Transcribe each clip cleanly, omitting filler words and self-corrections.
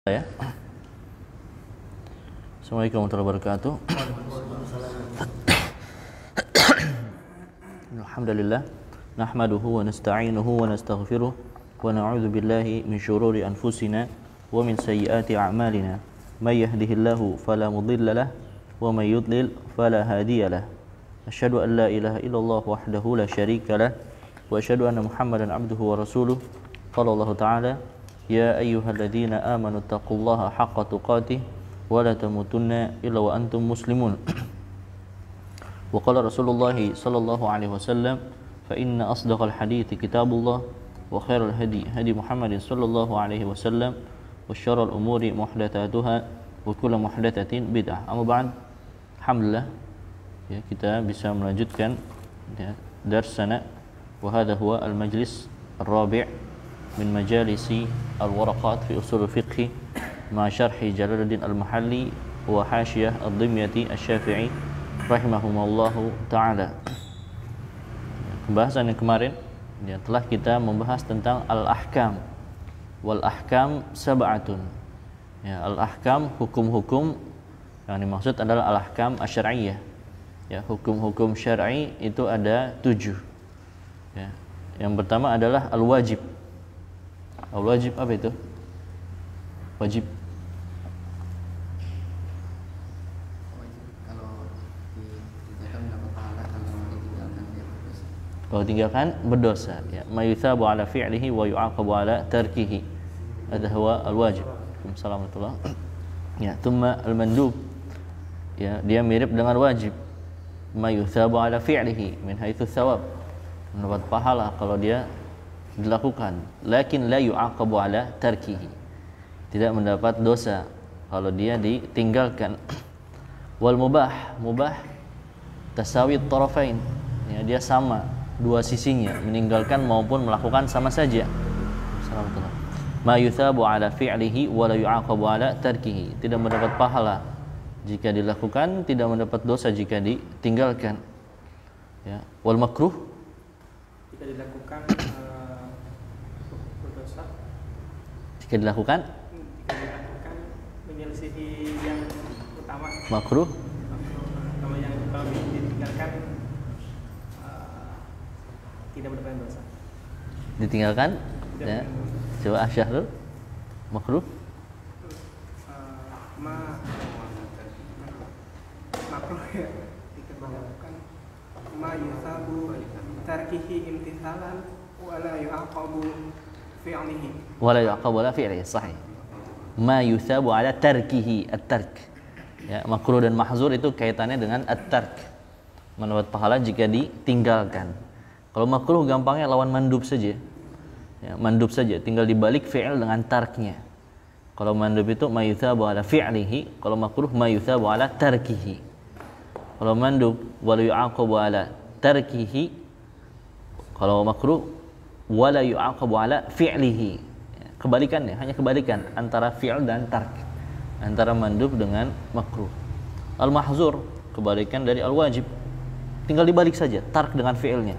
Ya. Assalamualaikum warahmatullahi wabarakatuh. Alhamdulillah nahmaduhu wa nasta'inuhu wa nastaghfiruh wa na'udzu billahi min syururi anfusina wa min sayyiati a'malina may yahdihillahu fala mudilla lahu wa may yudlil fala hadiya lahu. Asyhadu an la ilaha illallah wahdahu la syarika lahu wa asyhadu anna Muhammadan abduhu wa rasuluh. Qala Allah Ta'ala ya ayyuhalladzina amanu taqullaha haqqa tuqatih wa la tamutunna illa wa antum muslimun. Wa qala Rasulullah sallallahu alaihi wasallam fa inna asdaqal hadithi kitabullah wa khairal hadi hadi Muhammadin sallallahu alaihi wasallam wa syarrul umuri muhdatsatuha wa kullu muhdatsatin bid'ah. Amma ba'd. Alhamdulillah ya, kita bisa melanjutkan ya, darsana wa hadha huwa al-majlis ar-rabi' min majalisi al-waraqat fi usul al-fiqh ma syarhi Jalaluddin al-Mahalli wa hashiyah ad-Dimyati asy-Syafi'i rahimahumullahu ta'ala. Pembahasan yang kemarin ya, telah kita membahas tentang al-ahkam wal ahkam sab'atun. Ya, al-ahkam hukum-hukum yang dimaksud adalah al-ahkam asy-syar'iyyah. Ya, hukum-hukum syar'i itu ada 7. Ya. Yang pertama adalah al-wajib. Al-wajib apa itu? Wajib. Kalau tinggalkan berdosa. Ya, ma yuthabu ala fi'lihi wa yu'aqabu ala tarkihi. Hadha huwa al-wajib. Assalamualaikum. Ya, thumma al-mandub. Ya, dia mirip dengan wajib. Ma yuthabu ala fi'lihi min haitsu thawab. Mendapat pahala kalau dia dilakukan, lakin la yu'aqabu ala tarkihi, tidak mendapat dosa kalau dia ditinggalkan. Wal mubah, mubah tasawi tarafain, ya, dia sama dua sisinya, meninggalkan maupun melakukan sama saja. Assalamualaikum. Ma yuthabu ala fi'lihi wa la yu'aqabu ala tarkihi, tidak mendapat pahala jika dilakukan, tidak mendapat dosa jika ditinggalkan. Ya. Wal makruh, jika dilakukan jika dilakukan menyelisihi yang utama, makruh. kalau yang ditinggalkan tidak mendapat dosa. Ditinggalkan ya. Coba Syahrul, makruh. Makruh ya, dikatakan ma yusabu tarkihi imtithalan wa la yu'aqabu fi'lihi. Wala yu'aqabu ala fi'lihi, sahih. Ma yuthabu ala tarkihi, at-tark. Ya, makruh dan mahzur itu kaitannya dengan at-tark. Mendapat pahala jika ditinggalkan. Kalau makruh gampangnya lawan mandub saja. Ya, mandub saja, tinggal dibalik fi'il dengan tarknya. Kalau mandub itu ma yuthabu ala fi'lihi, kalau makruh ma yuthabu ala tarkihi. Kalau mandub wala yu'aqabu ala tarkihi, kalau makruh wala yu'aqabu ala fi'lihi. Kebalikannya, hanya kebalikan antara fi'l dan tark, antara mandub dengan makruh. Al-mahzur kebalikan dari al-wajib. Tinggal dibalik saja, tark dengan fi'ilnya.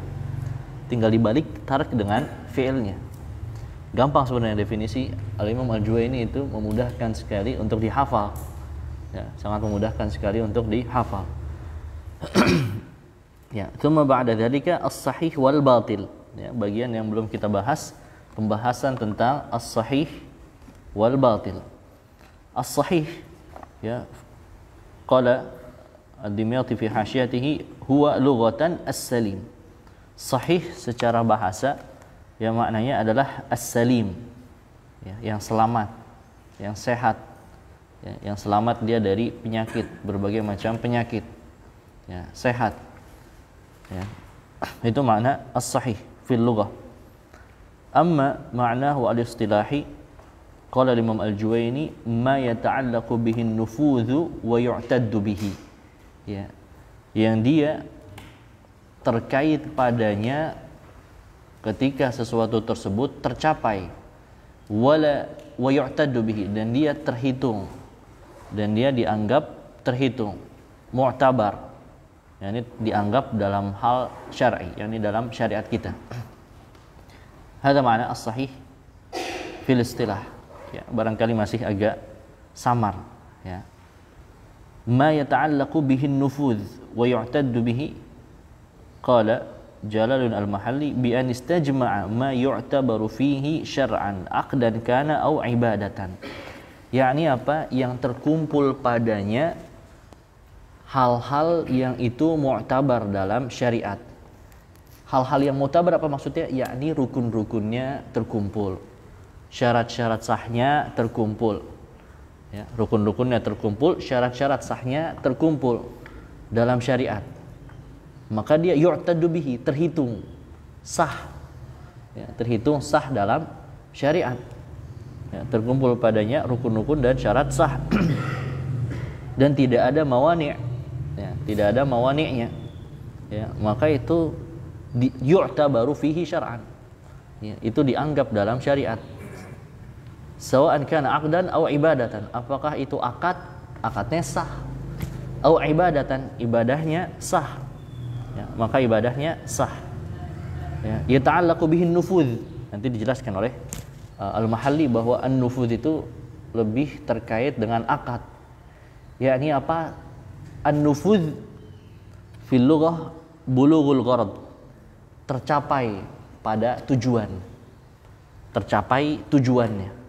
Tinggal dibalik tark dengan fi'ilnya. Gampang sebenarnya definisi. Al-Imam Al-Juwayni itu memudahkan sekali untuk dihafal. Ya, sangat memudahkan sekali untuk dihafal. Ya, tsumma ba'da dzalika as-sahih wal batil. Ya, bagian yang belum kita bahas, pembahasan tentang as-sahih wal batil. As-sahih ya, qala ad-Dimyati fi hasyatihi huwa lughatan as-salim. Sahih secara bahasa yang maknanya adalah as-salim, ya, yang selamat, yang sehat, ya, yang selamat dia dari penyakit, berbagai macam penyakit, ya, sehat, ya. Itu makna as-sahih fil lughah. Amma ma'nahu al-istilahi, qala Imam Al-Juwayni ma yata'allaqu bihi an-nufudhu wa yu'taddu bihi. Ya, yang dia terkait padanya ketika sesuatu tersebut tercapai, wala wa yu'taddu bihi, dan dia terhitung dan dia dianggap terhitung, mu'tabar, yakni dianggap dalam hal syar'i, yakni dalam syariat kita. Hadza ma'na as-sahih fil istilah. ya, barangkali masih agak samar, ya. Ma yata'allaqu bihi an-nufudh wa yu'taddu bihi, qala Jalalun al-Mahalli bi an istajma'a ma yu'tabaru fihi syar'an aqdan kana aw ibadatan. Yakni apa? Yang terkumpul padanya hal-hal yang itu mu'tabar dalam syariat. Hal-hal yang mu'tabar apa maksudnya? Yakni rukun-rukunnya terkumpul, syarat-syarat sahnya terkumpul, ya, rukun-rukunnya terkumpul, syarat-syarat sahnya terkumpul dalam syariat. Maka dia yu'taddu bihi, terhitung sah, ya, terhitung sah dalam syariat, ya, terkumpul padanya rukun-rukun dan syarat sah dan tidak ada mawani', ya, tidak ada mawani'nya, ya, maka itu yu'tabaru fihi syar'an, ya, itu dianggap dalam syariat. Sawa'an kana aqdan aw ibadatan, apakah itu akadnya sah, aw ibadatan, ibadahnya sah, ya, maka ibadahnya sah. Ya, yata'allaqu bihin nufudz, nanti dijelaskan oleh Al-Mahalli bahwa an-nufudz itu lebih terkait dengan akad. Yakni apa? An-nufudz fil lughah bulughul gharad, tercapai pada tujuan, tercapai tujuannya.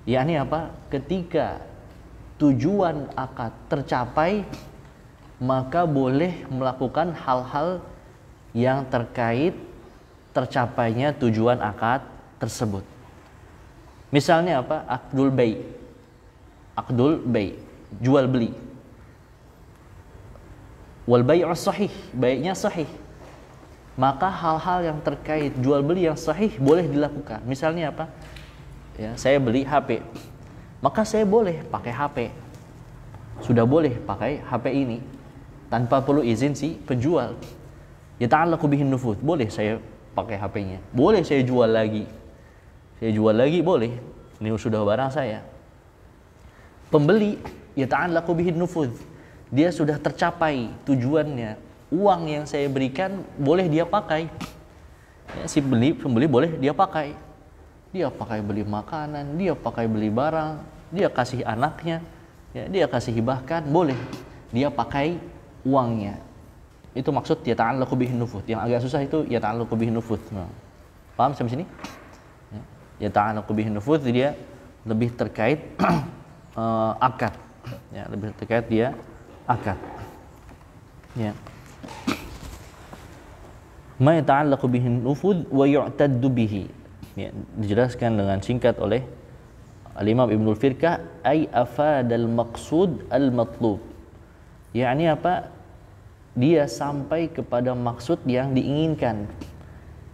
Yakni apa? Ketika tujuan akad tercapai, maka boleh melakukan hal-hal yang terkait tercapainya tujuan akad tersebut. Misalnya apa? Aqdul bai, jual beli. Wal bai'u sahih, baiknya sahih. Maka hal-hal yang terkait jual beli yang sahih boleh dilakukan. Misalnya apa? Ya, saya beli HP, maka saya boleh pakai HP. Sudah boleh pakai HP ini tanpa perlu izin si penjual. Yata'allaqu bihin nufudz, boleh saya pakai HP-nya, boleh saya jual lagi. Saya jual lagi boleh. Ini sudah barang saya. Pembeli yata'allaqu bihin nufudz, dia sudah tercapai tujuannya. Uang yang saya berikan boleh dia pakai. Ya, si pembeli boleh dia pakai. Dia pakai beli makanan, dia pakai beli barang, dia kasih anaknya, ya, dia kasih hibahkan, boleh dia pakai uangnya. Itu maksud yata'allaqu bihin nufudz. Yang agak susah itu yata'allaqu bihin nufudz. Nah, paham sampai sini? Ya, yata'allaqu bihin nufudz dia lebih terkait akad. Ya, lebih terkait dia akad. Ya. Ma yata'allaqu bihin nufudz wa yu'taddu bihi. Ya, dijelaskan dengan singkat oleh Al-Imam Ibnul Firqah, ay afadal maqsud al-matlub. Yakni apa? Dia sampai kepada maksud yang diinginkan.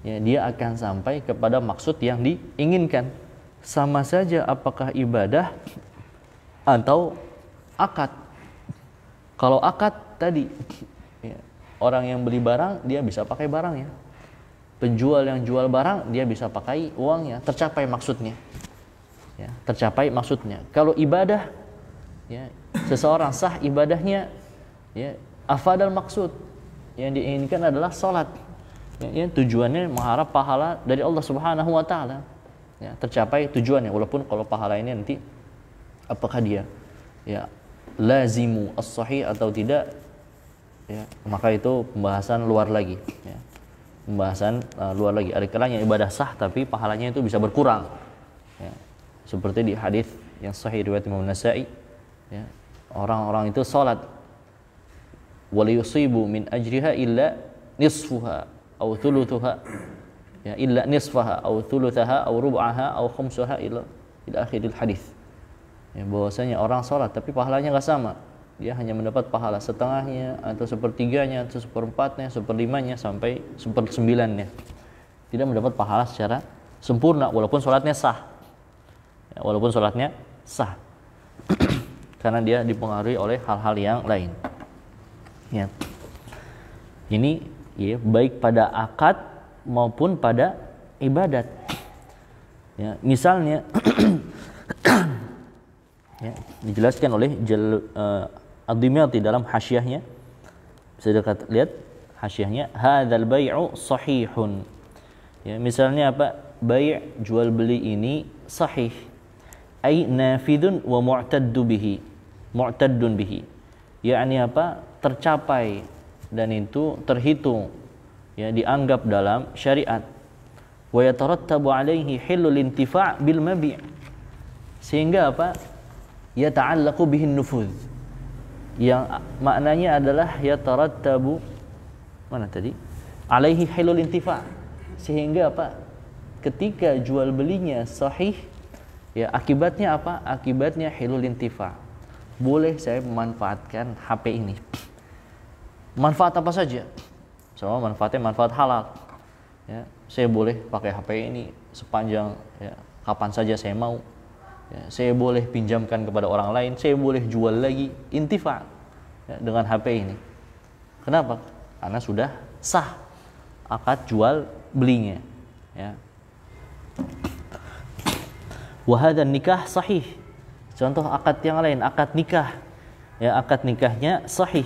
Ya, dia akan sampai kepada maksud yang diinginkan. Sama saja apakah ibadah atau akad. Kalau akad tadi, ya, orang yang beli barang dia bisa pakai barangnya. Penjual yang jual barang dia bisa pakai uangnya, tercapai maksudnya, ya, tercapai maksudnya. Kalau ibadah, ya, seseorang sah ibadahnya, ya, afadal maksud, yang diinginkan adalah salat, ya, tujuannya mengharap pahala dari Allah Subhanahu wa taala, ya, tercapai tujuannya. Walaupun kalau pahala ini nanti apakah dia, ya, lazimu as-sahih atau tidak, ya, maka itu pembahasan luar lagi, ya. Pembahasan luar lagi. Ada kalanya ibadah sah tapi pahalanya itu bisa berkurang, ya. Seperti di hadis yang sahih riwayat Imam Nasa'i, ya, orang-orang itu salat wa yusibu min ajriha illa nisfuha aw thuluthuha, ya, illa nisfaha aw thuluthaha aw rub'aha aw khamsaha ila akhiril hadis. Ya, bahwasanya orang salat tapi pahalanya enggak sama. Dia hanya mendapat pahala setengahnya atau sepertiganya atau seperempatnya, seperlimanya sampai sepersembilannya. Tidak mendapat pahala secara sempurna walaupun sholatnya sah, ya, walaupun sholatnya sah. Karena dia dipengaruhi oleh hal-hal yang lain, ya. Ini, ya, baik pada akad maupun pada ibadat, ya. Misalnya ya, dijelaskan oleh Ad-Dimyati dalam hasyiahnya, bisa lihat hasyiahnya, hadzal bai'u sahihun. Ya, misalnya apa? Bai' jual beli ini sahih. Ai nafidun wa mu'taddun bihi. Yakni apa? Tercapai dan itu terhitung, ya, dianggap dalam syariat. Wa yatarattabu alaihi hillul intifa' bil mabi'. Sehingga apa? Yata'allaqu bihin nufudz. Yang maknanya adalah yatarattabu, mana tadi? Alaihi hillul intifa'. Sehingga apa? Ketika jual belinya sahih, ya, akibatnya apa? Akibatnya hilul intifa. Boleh saya memanfaatkan HP ini. Manfaat apa saja? Semua manfaatnya manfaat halal. Ya, saya boleh pakai HP ini sepanjang, ya, kapan saja saya mau. Ya, saya boleh pinjamkan kepada orang lain. Saya boleh jual lagi, intifa, ya, dengan HP ini. Kenapa? Karena sudah sah akad jual belinya. Ya. Wahada nikah sahih. Contoh akad yang lain, akad nikah. Ya, akad nikahnya sahih.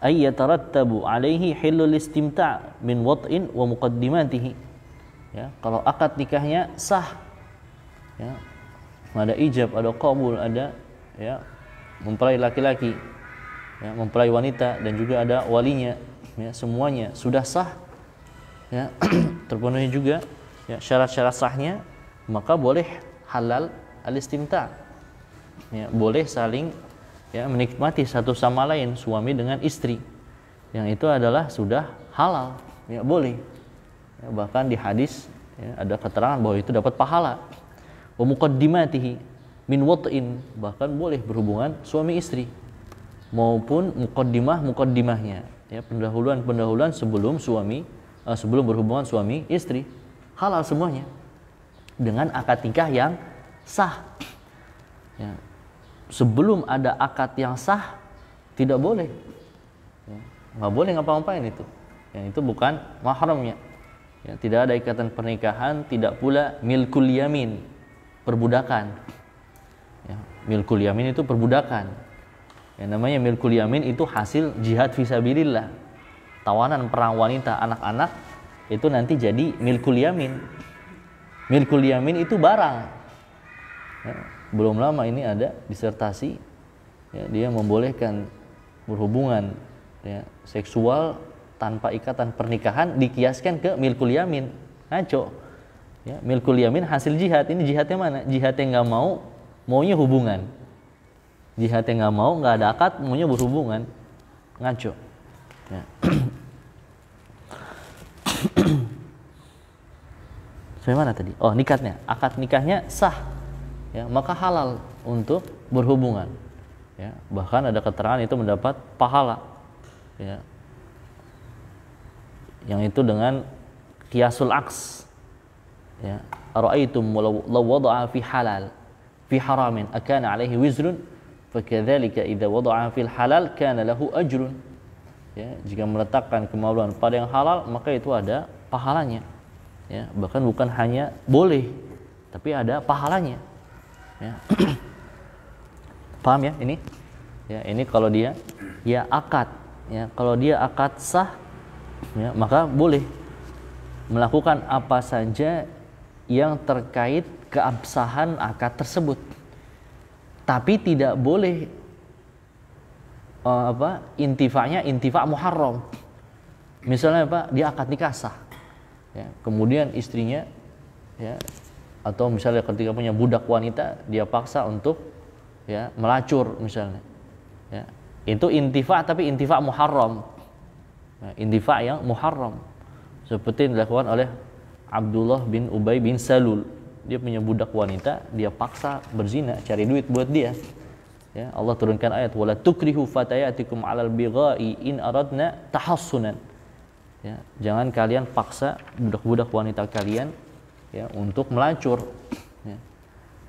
Ay yatarattabu alaihi hillul istimta' min wat'in wa muqaddimatihi. Ya, kalau akad nikahnya sah. Ya. Ada ijab, ada qabul, ada, ya, mempelai laki-laki, ya, mempelai wanita, dan juga ada walinya. Ya, semuanya sudah sah. Ya, terpenuhi juga, ya, syarat-syarat sahnya, maka boleh halal al-istimta'. Ya, boleh saling, ya, menikmati satu sama lain, suami dengan istri. Yang itu adalah sudah halal, ya, boleh. Ya, bahkan di hadis, ya, ada keterangan bahwa itu dapat pahala. Wa muqaddimatihi min wat'in, bahkan boleh berhubungan suami istri maupun muqaddimahnya, ya, pendahuluan sebelum berhubungan suami istri, halal semuanya dengan akad nikah yang sah. Ya. Sebelum ada akad yang sah tidak boleh, ya, nggak boleh ngapa-ngapain itu. Yang itu bukan mahramnya. Ya, tidak ada ikatan pernikahan, tidak pula milkul yamin, perbudakan. Ya, milkul yamin itu perbudakan. Yang namanya milkul yamin itu hasil jihad fisabilillah. Tawanan perang wanita, anak-anak itu nanti jadi milkul yamin. Milkul yamin itu barang. Ya, belum lama ini ada disertasi, ya, dia membolehkan berhubungan, ya, seksual tanpa ikatan pernikahan dikiaskan ke milkul yamin. Ngaco. Ya, milkul yamin hasil jihad. Ini jihadnya mana? Jihadnya nggak mau, maunya hubungan. Jihadnya nggak mau, nggak ada akad, maunya berhubungan. Ngaco. Ya. Sampai mana tadi? Oh, nikahnya. Akad nikahnya sah. Ya, maka halal untuk berhubungan. Ya, bahkan ada keterangan itu mendapat pahala. Ya. Yang itu dengan qiyasul aks. Ya, ara'aitum law wada'a fi halal fi haramin akana alaihi wizrun fakadzalika idza wada'a fil halal kana lahu ajrun. Ya, jika meletakkan kemaluan pada yang halal maka itu ada pahalanya. Ya, bahkan bukan hanya boleh tapi ada pahalanya. Ya. Paham ya ini? Ya, ini kalau dia, ya, akad, ya, kalau dia akad sah, ya, maka boleh melakukan apa saja yang terkait keabsahan akad tersebut, tapi tidak boleh intifanya intifa muharram. Misalnya apa? Dia akad nikah sah, ya, kemudian istrinya, ya, atau misalnya ketika punya budak wanita dia paksa untuk, ya, melacur misalnya, ya, itu intifa tapi intifa muharram, ya, intifa yang muharram, seperti yang dilakukan oleh Abdullah bin Ubay bin Salul. Dia punya budak wanita, dia paksa berzina, cari duit buat dia. Ya, Allah turunkan ayat wala tukrihu fatayatikum 'alal bigha'i in aradna tahassunan. Ya, jangan kalian paksa budak-budak wanita kalian, ya, untuk melacur. Ya.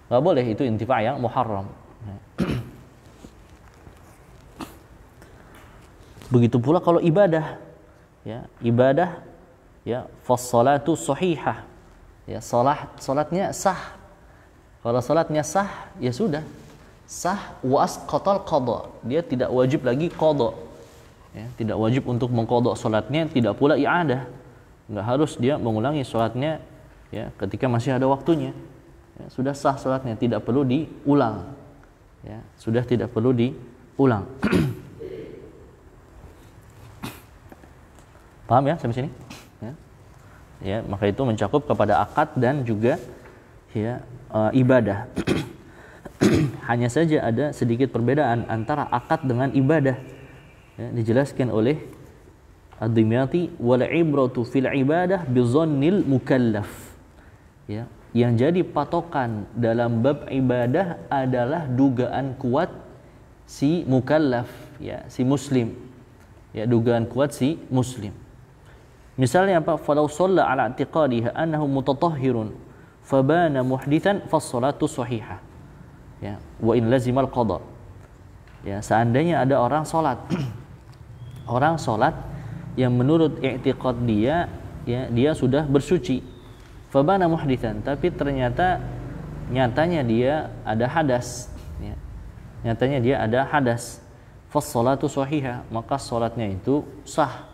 Nggak boleh, itu intifa yang muharram. Ya. Begitu pula kalau ibadah, ya, ibadah, ya, fassalatu sahihah, ya, salatnya sah. Kalau salatnya sah, ya sudah sah, wa asqatal qada, dia tidak wajib lagi qada, ya, tidak wajib untuk mengqada salatnya, tidak pula i'adah, nggak harus dia mengulangi salatnya, ya, ketika masih ada waktunya. Ya, ya, sudah sah salatnya, tidak perlu diulang. Ya, sudah tidak perlu diulang. Paham ya sampai sini? Ya. Ya, maka itu mencakup kepada akad dan juga ya ibadah. Hanya saja ada sedikit perbedaan antara akad dengan ibadah. Ya, dijelaskan oleh Ad-Dimyati, wal ibratu fil ibadah bi dhannil mukallaf. Ya, yang jadi patokan dalam bab ibadah adalah dugaan kuat si mukallaf, ya, si muslim. Ya, dugaan kuat si muslim. Misalnya apa? Falau shalla ala i'tiqadiha annahu mutatahhirun fabana muhditsan fas-salatu sahihah. Ya, wa in lazimal qada. Ya, seandainya ada orang salat orang salat yang menurut i'tiqad dia, ya, dia sudah bersuci, fabana muhditsan, tapi nyatanya dia ada hadas, ya. Nyatanya dia ada hadas, fas-salatu sahihah, maka salatnya itu sah.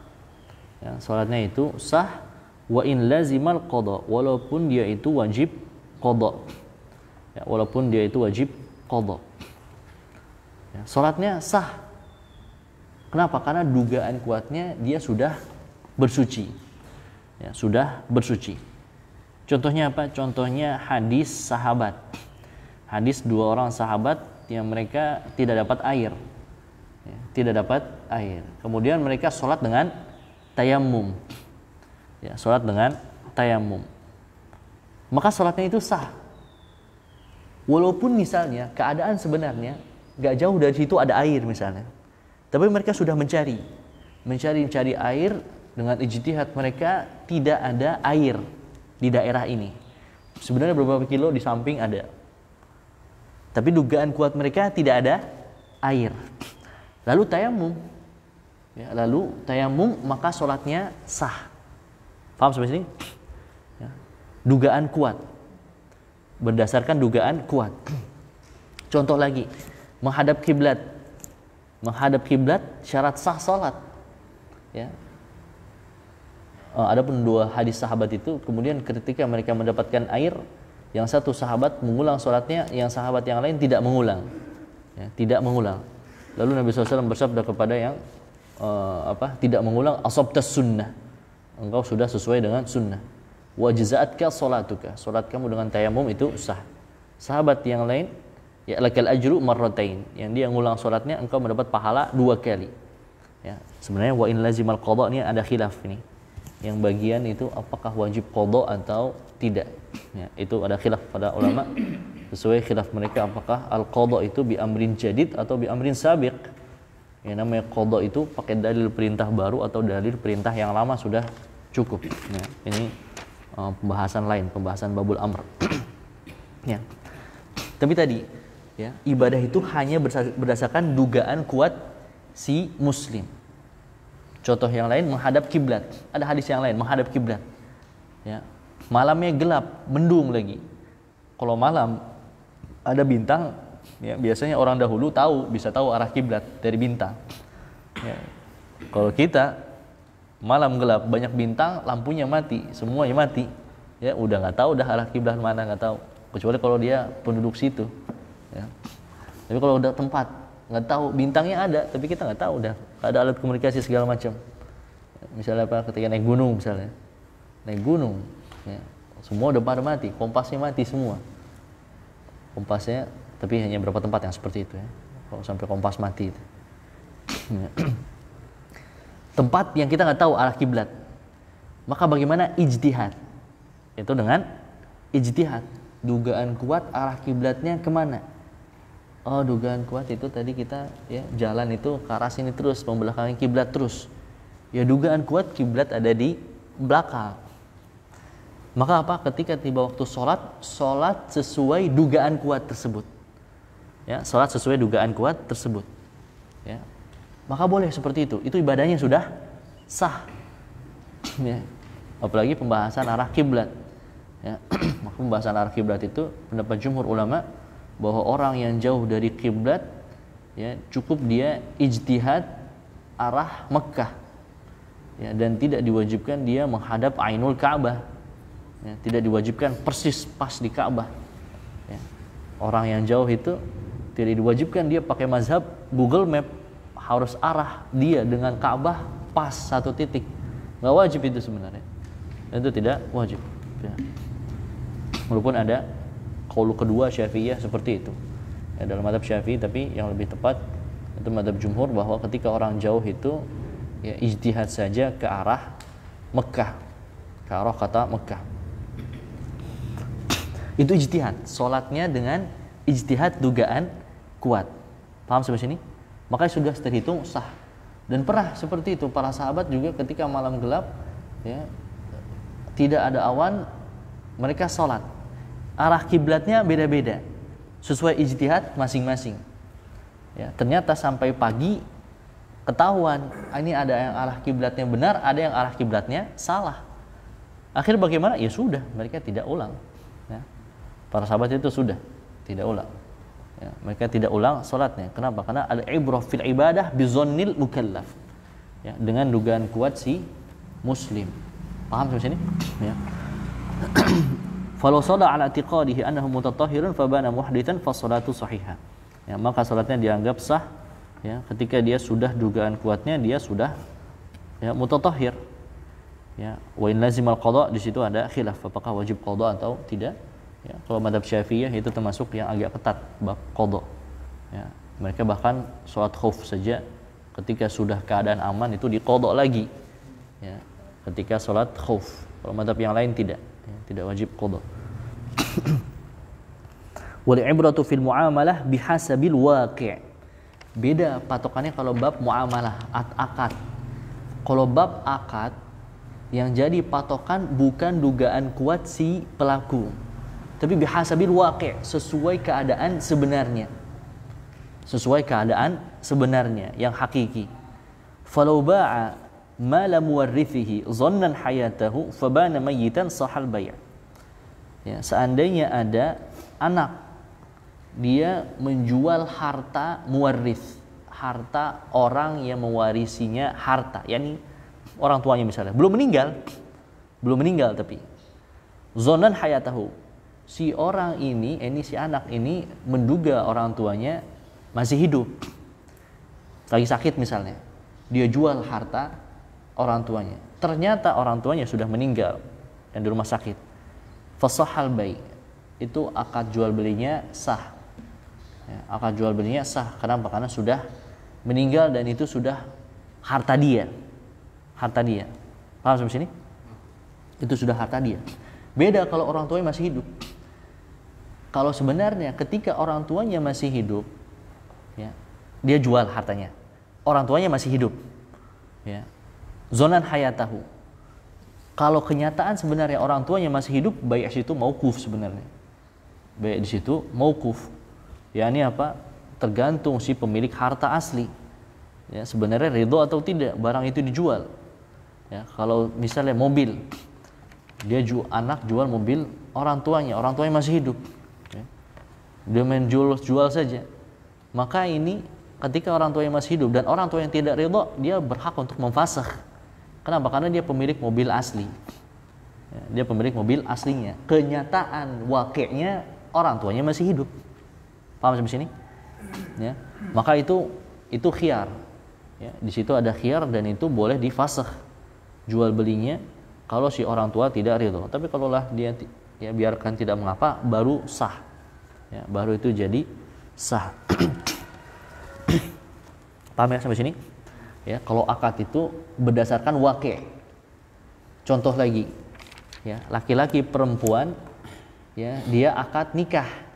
Ya, salatnya itu sah, wa in lazimal qada, walaupun dia itu wajib qada. Ya, walaupun dia itu wajib qada. Ya, salatnya sah. Kenapa? Karena dugaan kuatnya dia sudah bersuci. Ya, sudah bersuci. Contohnya apa? Contohnya hadis sahabat. Hadis dua orang sahabat yang mereka tidak dapat air. Ya, tidak dapat air. Kemudian mereka sholat dengan tayammum. Ya, sholat dengan tayammum. Maka sholatnya itu sah. Walaupun misalnya keadaan sebenarnya gak jauh dari situ ada air misalnya. Tapi mereka sudah mencari air, dengan ijtihad mereka tidak ada air di daerah ini. Sebenarnya beberapa kilo di samping ada. Tapi dugaan kuat mereka tidak ada air. Lalu tayammum. Ya, lalu tayammum, maka sholatnya sah. Paham sampai sini? Ya. Dugaan kuat. Berdasarkan dugaan kuat. Contoh lagi, menghadap kiblat. Menghadap kiblat syarat sah salat. Ya. Adapun dua hadis sahabat itu, kemudian ketika mereka mendapatkan air, yang satu sahabat mengulang salatnya, yang sahabat yang lain tidak mengulang. Ya, tidak mengulang. Lalu Nabi SAW bersabda kepada yang tidak mengulang, asabtas sunnah, engkau sudah sesuai dengan sunnah. Wa jazaatka salatuka, salat kamu dengan tayamum itu sah. Sahabat yang lain, ya lakal ajru marratain, yang dia ngulang salatnya engkau mendapat pahala 2 kali. Ya, sebenarnya wa in lazimal qada ini ada khilaf ini. Yang bagian itu apakah wajib qada atau tidak. Ya, itu ada khilaf pada ulama. Sesuai khilaf mereka apakah al qada itu bi amrin jadid atau bi amrin sabiq. Ya, namanya qada itu pakai dalil perintah baru atau dalil perintah yang lama sudah cukup. Ya, ini pembahasan lain, pembahasan babul amr. Ya. Tapi tadi, ya, ibadah itu hanya berdasarkan dugaan kuat si muslim. Contoh yang lain, menghadap kiblat. Ada hadis yang lain, menghadap kiblat. Ya. Malamnya gelap, mendung lagi. Kalau malam ada bintang, ya, biasanya orang dahulu bisa tahu arah kiblat dari bintang. Ya. Kalau kita malam gelap, banyak bintang, lampunya mati, semuanya mati. Ya, udah nggak tahu dah arah kiblat mana, nggak tahu. Kecuali kalau dia penduduk situ. Ya. Tapi kalau udah tempat nggak tahu, bintangnya ada tapi kita nggak tahu, udah ada alat komunikasi segala macam. Misalnya apa, ketika naik gunung misalnya, ya, semua udah pada mati, kompasnya mati semua, kompasnya, tapi hanya beberapa tempat yang seperti itu ya. Kalau sampai kompas mati itu. Ya. Tempat yang kita nggak tahu arah kiblat, maka bagaimana ijtihad? Itu dengan ijtihad, dugaan kuat arah kiblatnya kemana? Oh, dugaan kuat itu tadi kita, ya, jalan itu ke arah sini terus, membelakangi kiblat terus. Ya, dugaan kuat kiblat ada di belakang. Maka apa? Ketika tiba waktu sholat sesuai dugaan kuat tersebut. Ya, sholat sesuai dugaan kuat tersebut. Ya, maka boleh seperti itu. Itu ibadahnya sudah sah. Ya. Apalagi pembahasan arah kiblat. Ya. Maka pembahasan arah kiblat itu pendapat jumhur ulama bahwa orang yang jauh dari kiblat, ya, cukup dia ijtihad arah Mekah. Ya, dan tidak diwajibkan dia menghadap Ainul Ka'bah. Ya, tidak diwajibkan persis pas di Ka'bah. Ya. Orang yang jauh itu tidak diwajibkan dia pakai mazhab Google Map, harus arah dia dengan Ka'bah pas satu titik. Nggak wajib itu sebenarnya. Itu tidak wajib. Ya. Walaupun ada qaul kedua Syafi'iyah seperti itu. Ya, dalam mazhab Syafi'i, tapi yang lebih tepat itu mazhab jumhur bahwa ketika orang jauh itu ya ijtihad saja ke arah Mekah, ke arah kata Mekah. Itu ijtihad, sholatnya dengan ijtihad dugaan kuat. Paham sampai sini? Makanya sudah terhitung sah. Dan pernah seperti itu para sahabat juga ketika malam gelap ya, tidak ada awan, mereka sholat. Arah kiblatnya beda-beda sesuai ijtihad masing-masing. Ya, ternyata sampai pagi ketahuan ini ada yang arah kiblatnya benar, ada yang arah kiblatnya salah. Akhirnya bagaimana? Ya sudah, mereka tidak ulang. Ya. Para sahabat itu sudah tidak ulang. Ya, mereka tidak ulang salatnya. Kenapa? Karena al-ibrah fil ibadah bizonnil mukallaf. Ya, dengan dugaan kuat si muslim. Paham sampai sini? Ya. Falau shalla ala i'tiqadihi annahu mutatahhirun fabana muhditsan fa shalatu sahihah. Ya, maka salatnya dianggap sah ya, ketika dia sudah dugaan kuatnya dia sudah ya mutatahhir. Ya, wa in lazimal qada, di situ ada khilaf apakah wajib qada atau tidak. Ya, kalau mazhab Syafi'iyah itu termasuk yang agak ketat bab qada. Ya, mereka bahkan salat khauf saja ketika sudah keadaan aman itu diqada lagi. Ya, ketika salat khauf. Kalau mazhab yang lain tidak, ya, tidak wajib qada. Wal ibratu fil muamalah bihasabil waqi'. Beda patokannya kalau bab muamalah akad. Kalau bab akad yang jadi patokan bukan dugaan kuat si pelaku, tapi bihasabil waqi', sesuai keadaan sebenarnya. Sesuai keadaan sebenarnya yang hakiki. Falau ba'a ma lam muwarrithihi dhannan hayatahu fabana mayyitan sahal bay'. Ya, seandainya ada anak dia menjual harta muwarrith, harta orang yang mewarisinya harta, yakni orang tuanya misalnya belum meninggal tapi dhannan hayatahu, si orang ini si anak ini menduga orang tuanya masih hidup, lagi sakit misalnya, dia jual harta orang tuanya, ternyata orang tuanya sudah meninggal dan di rumah sakit. Fasahal bay', itu akad jual belinya sah. Ya, akad jual belinya sah. Kenapa? Karena sudah meninggal dan itu sudah harta dia. Harta dia. Paham sampai sini? Itu sudah harta dia. Beda kalau orang tuanya masih hidup. Kalau sebenarnya ketika orang tuanya masih hidup, ya, dia jual hartanya. Orang tuanya masih hidup. Ya. Zonan hayatahu. Kalau kenyataan sebenarnya orang tuanya masih hidup, baik di situ mauquf sebenarnya. Baik di situ mauquf. Ya, ini apa? Tergantung si pemilik harta asli. Ya, sebenarnya ridho atau tidak barang itu dijual. Ya, kalau misalnya mobil, dia anak jual mobil orang tuanya masih hidup. Ya. Dia main jual saja. Maka ini ketika orang tuanya masih hidup dan orang tua yang tidak ridho, dia berhak untuk memfasakh. Kenapa? Karena dia pemilik mobil asli. Ya, dia pemilik mobil aslinya. Kenyataan waqi'nya orang tuanya masih hidup. Paham sampai sini? Ya. Maka itu khiyar. Ya, di situ ada khiyar dan itu boleh difasakh jual belinya kalau si orang tua tidak ridho. Tapi kalau lah dia ya biarkan tidak mengapa, baru sah. Ya, baru itu jadi sah. Paham ya sampai sini? Ya, kalau akad itu berdasarkan waqi'. Contoh lagi, ya, laki-laki perempuan, ya, dia akad nikah.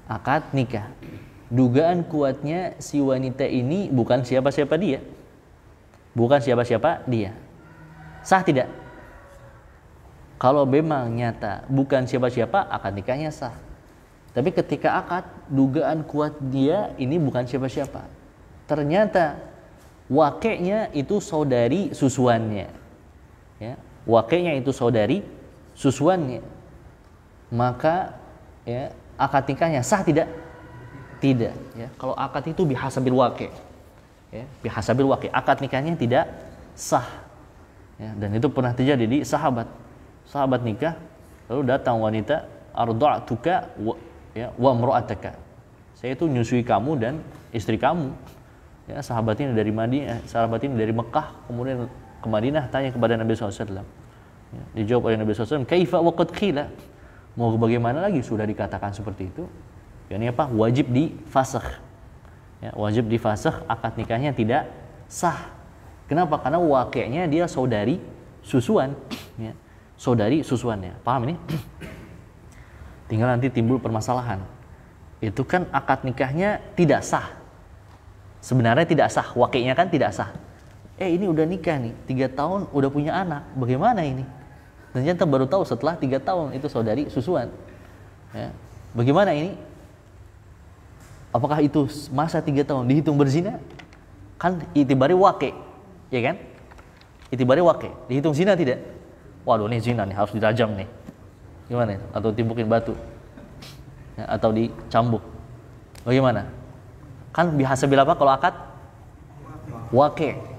Akad nikah. Dugaan kuatnya si wanita ini bukan siapa-siapa dia. Bukan siapa-siapa dia. Sah tidak? Kalau memang nyata bukan siapa-siapa, akad nikahnya sah. Tapi ketika akad, dugaan kuat dia ini bukan siapa-siapa. Ternyata waqi'nya itu saudari susuannya. Ya, waqi'nya itu saudari susuannya. Maka ya, akad nikahnya sah tidak? Tidak. Ya, kalau akad itu bihasabil waqi'. Ya, bihasabil waqi'. Akad nikahnya tidak sah. Ya, dan itu pernah terjadi di sahabat. Sahabat nikah, lalu datang wanita, arda'tuka ya, wa imra'ataka. Saya itu nyusui kamu dan istri kamu. Ya, sahabat ini dari Madinah, sahabat ini dari Mekah, kemudian ke Madinah tanya kepada Nabi SAW. Ya, dijawab oleh Nabi SAW, kaifa wa qad qila. Mau bagaimana lagi, sudah dikatakan seperti itu. Yani apa? Wajib difasakh. Ya, wajib difasakh, akad nikahnya tidak sah. Kenapa? Karena waqi'nya dia saudari susuan, ya. Saudari susuannya. Paham ini? Tinggal nanti timbul permasalahan. Itu kan akad nikahnya tidak sah. Sebenarnya tidak sah, waqi'nya kan tidak sah. Ini udah nikah nih, 3 tahun udah punya anak. Bagaimana ini? Ternyata baru tahu setelah 3 tahun itu saudari susuan. Ya. Bagaimana ini? Apakah itu masa 3 tahun dihitung berzina? Kan itibari waqi', ya kan? Itibari waqi', dihitung zina tidak? Waduh, ini zina nih, harus dirajam nih. Gimana? Atau timbukin batu. Ya, atau dicambuk. Bagaimana? Kan biasa bila apa kalau akad? Waqi'.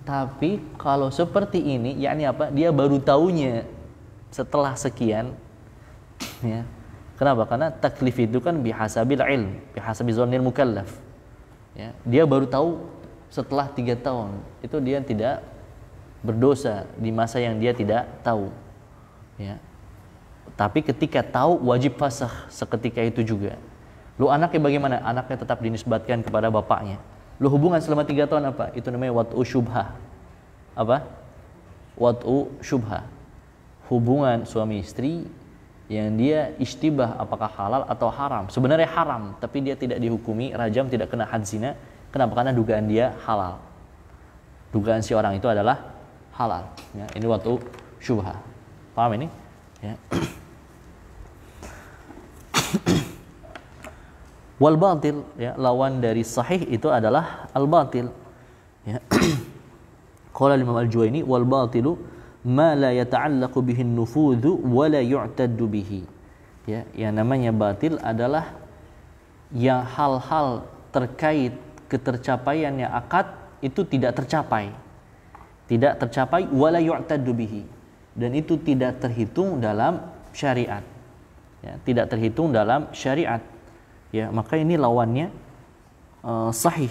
Tapi kalau seperti ini, yakni apa? Dia baru tahunya setelah sekian. Ya. Kenapa? Karena taklif itu kan bihasabil ilm, bihasabil zonnil mukallaf. Ya. Dia baru tahu setelah 3 tahun. Itu dia tidak berdosa di masa yang dia tidak tahu. Ya. Tapi ketika tahu wajib fasakh seketika itu juga. Lu anaknya bagaimana? Anaknya tetap dinisbatkan kepada bapaknya. Lu hubungan selama 3 tahun apa? Itu namanya wat'u syubhah. Apa? Wat'u syubhah. Hubungan suami istri yang dia ishtibah apakah halal atau haram. Sebenarnya haram, tapi dia tidak dihukumi rajam, tidak kena had zina. Kenapa? Karena dugaan dia halal. Dugaan si orang itu adalah halal. Ya, ini wat'u syubhah. Paham ini? Ya. Wal batil, ya, lawan dari sahih itu adalah al batil. Ya. Qala Imam Al-Juwayni wal batilu ma la yata'allaqu bihi an-nufudhu wa la yu'taddu bihi. Ya, yang namanya batil adalah yang hal-hal terkait ketercapaiannya akad itu tidak tercapai. Tidak tercapai wa la yu'taddu bihi. Dan itu tidak terhitung dalam syariat. Ya, tidak terhitung dalam syariat. Ya, maka ini lawannya sahih.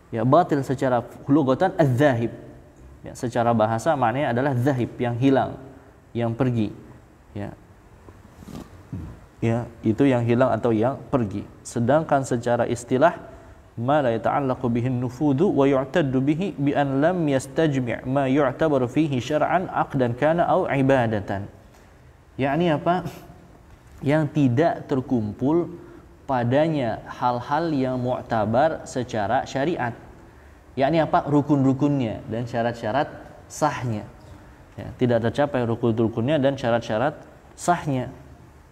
Ya, batil secara lugatan adz-dzahib. Ya, secara bahasa maknanya adalah dzahib, yang hilang, yang pergi. Ya. Ya, itu yang hilang atau yang pergi. Sedangkan secara istilah ma la yata'allaqu bihi an-nufudhu wa yu'taddu bihi bi an lam yastajmi' ma yu'tabaru fihi syar'an 'aqdan kana aw ibadatan. Yakni apa? Yang tidak terkumpul padanya hal-hal yang mu'tabar secara syariat. Yakni apa? Rukun-rukunnya dan syarat-syarat sahnya. Ya, tidak tercapai rukun-rukunnya dan syarat-syarat sahnya.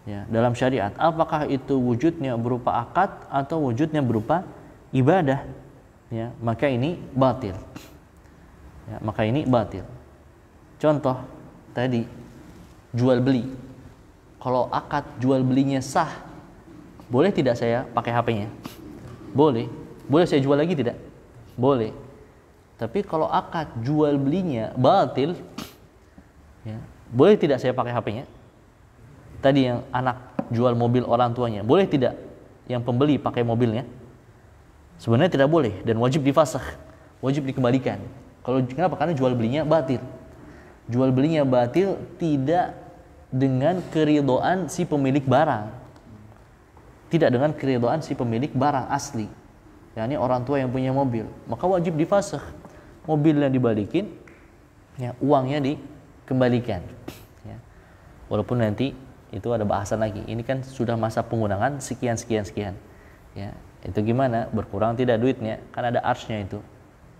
Ya, dalam syariat. Apakah itu wujudnya berupa akad atau wujudnya berupa ibadah? Ya, maka ini batil. Ya, maka ini batil. Contoh tadi jual beli. Kalau akad jual belinya sah, boleh tidak saya pakai HP-nya? Boleh. Boleh saya jual lagi tidak? Boleh. Tapi kalau akad jual belinya batil, ya, boleh tidak saya pakai HP-nya? Tadi yang anak jual mobil orang tuanya, boleh tidak yang pembeli pakai mobilnya? Sebenarnya tidak boleh dan wajib difasakh, wajib dikembalikan. Kenapa? Karena jual belinya batil. Jual belinya batil tidak dengan keridhaan si pemilik barang. Tidak dengan keridhaan si pemilik barang asli, yakni orang tua yang punya mobil, maka wajib difasakh. Mobilnya dibalikin, ya, uangnya dikembalikan. Ya. Walaupun nanti itu ada bahasan lagi. Ini kan sudah masa penggunaan sekian. Ya, itu gimana? Berkurang tidak duitnya? Kan ada arsnya itu.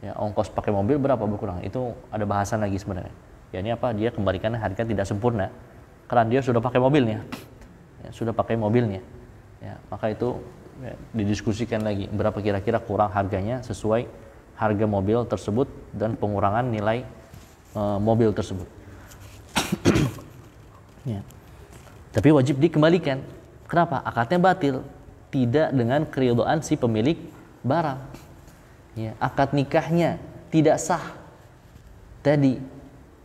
Ya, ongkos pakai mobil berapa berkurang? Itu ada bahasan lagi sebenarnya. Ya, ini apa? Dia kembalikan harga tidak sempurna karena dia sudah pakai mobilnya. Ya, sudah pakai mobilnya. Ya, maka itu ya, didiskusikan lagi berapa kira-kira kurang harganya sesuai harga mobil tersebut dan pengurangan nilai mobil tersebut. Ya. Tapi wajib dikembalikan. Kenapa? Akadnya batil, tidak dengan keridhaan si pemilik barang. Ya, akad nikahnya tidak sah. Tadi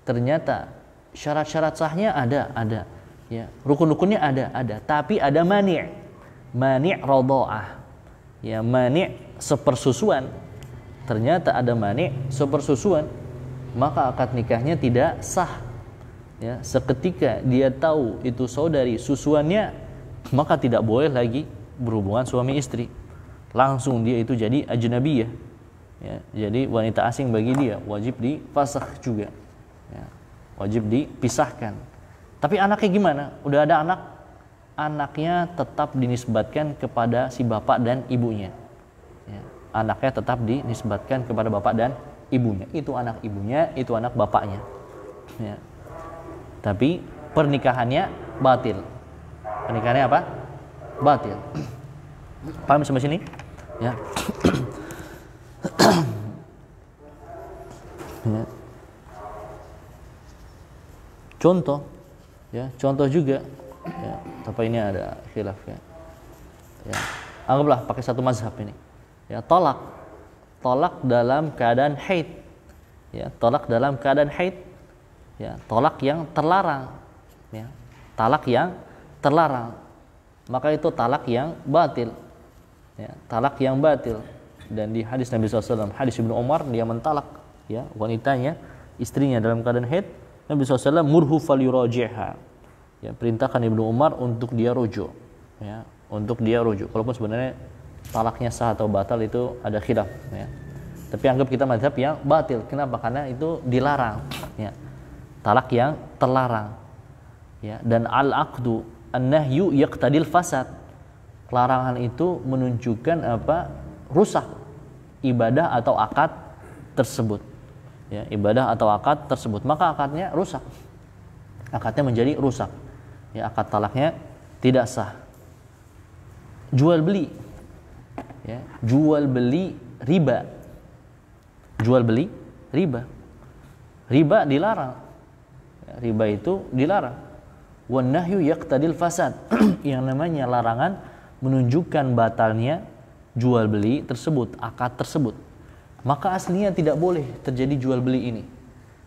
ternyata syarat-syarat sahnya ada. Ya, rukun-rukunnya ada. Tapi ada mani'. mani' radha'ah, ya mani' sepersusuan, ternyata ada mani' sepersusuan, maka akad nikahnya tidak sah. Ya, seketika dia tahu itu saudari susuannya, maka tidak boleh lagi berhubungan suami istri. Langsung dia itu jadi ajnabiyah. Ya, jadi wanita asing bagi dia, wajib difasakh juga. Ya, wajib dipisahkan. Tapi anaknya gimana? Udah ada anak, anaknya tetap dinisbatkan kepada si bapak dan ibunya. Ya, anaknya tetap dinisbatkan kepada bapak dan ibunya. Itu anak ibunya, itu anak bapaknya. Ya. Tapi pernikahannya batil. Pernikahannya apa? Batil. Paham sampai sini? Ya. Ya. Contoh, ya, contoh juga, ya, tapi ini ada khilaf ya. Ya. Anggaplah pakai satu mazhab ini. Ya, tolak dalam keadaan haid. Ya, tolak dalam keadaan haid. Ya, tolak yang terlarang. Ya, talak yang terlarang. Maka itu talak yang batil. Ya, talak yang batil. Dan di hadis Nabi SAW, hadis Ibnu Umar, dia mentalak ya wanitanya, istrinya dalam keadaan haid. Nabi SAW murhu falyuraji'ha. Ya, perintahkan Ibnu Umar untuk dia rujuk. Ya, untuk dia rujuk. Walaupun sebenarnya talaknya sah atau batal itu ada khilaf. Ya. Tapi anggap kita mazhab yang batil. Kenapa? Karena itu dilarang. Ya. Talak yang terlarang. Ya. Dan al-aqdu an-nahyu yaqtadil fasad. Larangan itu menunjukkan apa? Rusak ibadah atau akad tersebut. Ya, ibadah atau akad tersebut, maka akadnya rusak. Akadnya menjadi rusak. Ya, akad talaknya tidak sah. Jual beli. Ya, jual beli riba. Jual beli riba. Riba dilarang. Ya, riba itu dilarang. Wan nahyu yaqtadil fasad. Yang namanya larangan menunjukkan batalnya jual beli tersebut, akad tersebut. Maka aslinya tidak boleh terjadi jual beli ini.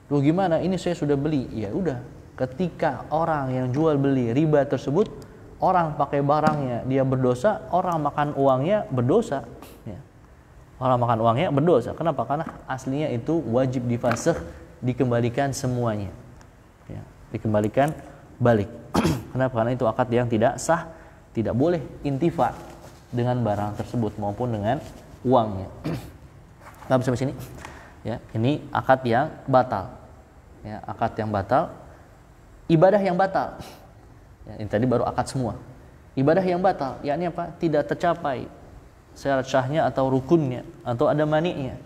Loh gimana? Ini saya sudah beli. Ya udah, ketika orang yang jual beli riba tersebut, orang pakai barangnya dia berdosa, orang makan uangnya berdosa. Ya. Orang makan uangnya berdosa. Kenapa? Karena aslinya itu wajib difasakh, dikembalikan semuanya. Ya, dikembalikan balik. Kenapa? Karena itu akad yang tidak sah, tidak boleh intifa dengan barang tersebut maupun dengan uangnya. Nah, sampai sini. Ya, ini akad yang batal. Ya, akad yang batal. Ibadah yang batal. Ya, ini tadi baru akad semua. Ibadah yang batal, yakni apa? Tidak tercapai syarat syahnya atau rukunnya atau ada mani'nya.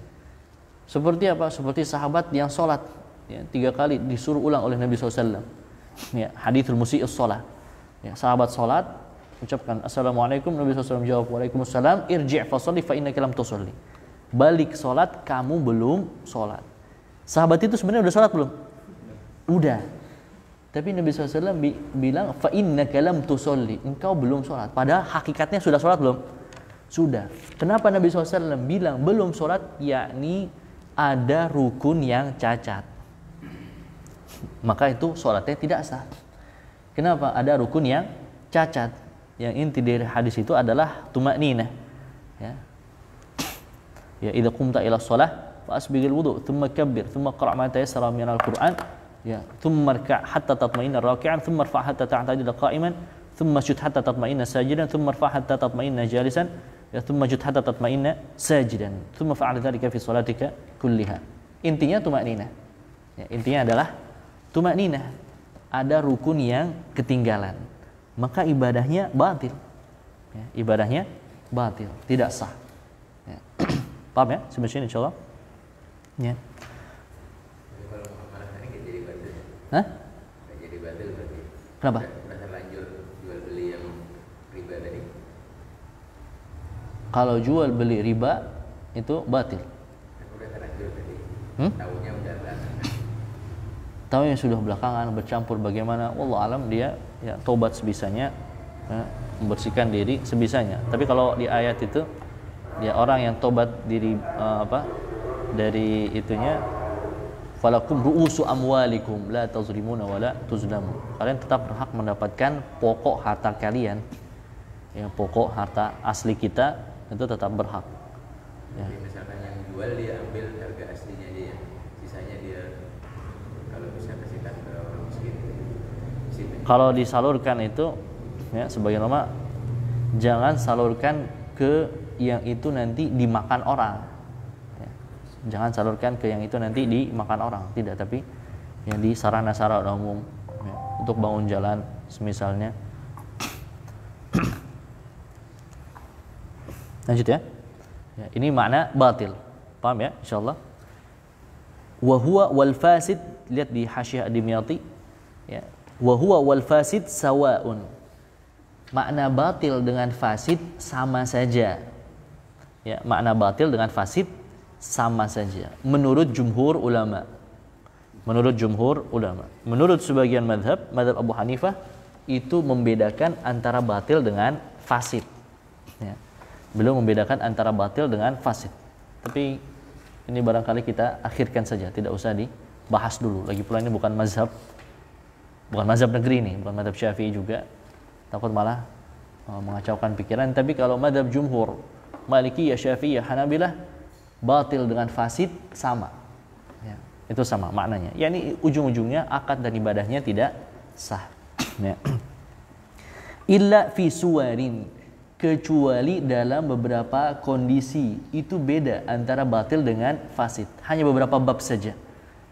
Seperti apa? Seperti sahabat yang sholat ya, 3 kali disuruh ulang oleh Nabi SAW. Ya, hadithul musii'us sholat. Ya, sahabat sholat ucapkan assalamualaikum, Nabi SAW jawab waalaikumsalam, irji' fasolli fa innaka lam tusolli. Balik sholat, kamu belum sholat. Sahabat itu sebenarnya udah sholat belum? Udah. Tapi Nabi SAW bilang fa innaka lam tusolli, engkau belum sholat. Padahal hakikatnya sudah sholat belum? Sudah. Kenapa Nabi SAW bilang belum sholat? Yakni ada rukun yang cacat. Maka itu sholatnya tidak sah. Kenapa? Ada rukun yang cacat. Yang inti dari hadis itu adalah tumakninah. Ya. Ya, idza qumta ila shalah fa asbighil wudu, thumma kabbir, thumma qra' ma tayassara min al-Qur'an, ya, thumma rka' hatta tatma'inna raki'an, thumma irfa' hatta ta'tadila qa'iman, thumma shud hatta tatma'inna sajidan, thumma irfa' hatta tatma'inna jalisan, ya, thumma shud hatta tatma'inna sajidan, thumma fa'al dhalika fi shalatika kulliha. Intinya tumakninah. Ya, intinya adalah tumakninah. Ada rukun yang ketinggalan. Maka ibadahnya batil. Ya, ibadahnya batil, tidak sah. Ya. Paham ya? Sampai sini insyaallah. Ya. Hah? Jadi batil berarti. Kenapa? Udah terlanjur jual beli yang riba tadi. Kalau jual beli riba itu batil. Udah terlanjur tadi. Tahunya udah belakangan. Tahu yang sudah belakangan bercampur bagaimana? Wallahu alam, dia ya tobat sebisanya, ya, membersihkan diri sebisanya. Tapi kalau di ayat itu dia orang yang tobat diri dari itunya, falakum ru'usu amwalikum la tazlimuna wa la tuzlamun. Kalian tetap berhak mendapatkan pokok harta kalian. ya pokok harta asli kita itu tetap berhak. Ya. Jadi misalkan yang jual dia ambil harga aslinya dia, sisanya dia kalau bisa kasihkan ke orang miskin. Kalau disalurkan itu ya sebagian ulama jangan salurkan ke yang itu nanti dimakan orang. Ya. Jangan salurkan ke yang itu nanti dimakan orang, tidak, tapi yang di sarana-sarana umum ya, untuk bangun jalan semisalnya. Lanjut ya. Ya, ini makna batil. Paham ya? Insyaallah. Wa huwa wal fasid, lihat di Hasyiah Ad-Dimyati ya. Wa huwa wal fasid sawaun. Makna batil dengan fasid sama saja. Ya, makna batil dengan fasid sama saja menurut jumhur ulama. Menurut jumhur ulama. Menurut sebagian mazhab Abu Hanifah itu membedakan antara batil dengan fasid. Ya. Belum membedakan antara batil dengan fasid. Tapi ini barangkali kita akhirkan saja, tidak usah dibahas dulu. Lagi pula ini bukan mazhab negeri ini, bukan mazhab Syafi'i juga. Takut malah mengacaukan pikiran. Tapi kalau mazhab jumhur, Malikiyah, Syafi'iyah, Hanabilah, batil dengan fasid sama. Ya, itu sama maknanya. Yani ujung-ujungnya akad dan ibadahnya tidak sah. Ya. Illa fi suwarin, kecuali dalam beberapa kondisi. Itu beda antara batil dengan fasid. Hanya beberapa bab saja.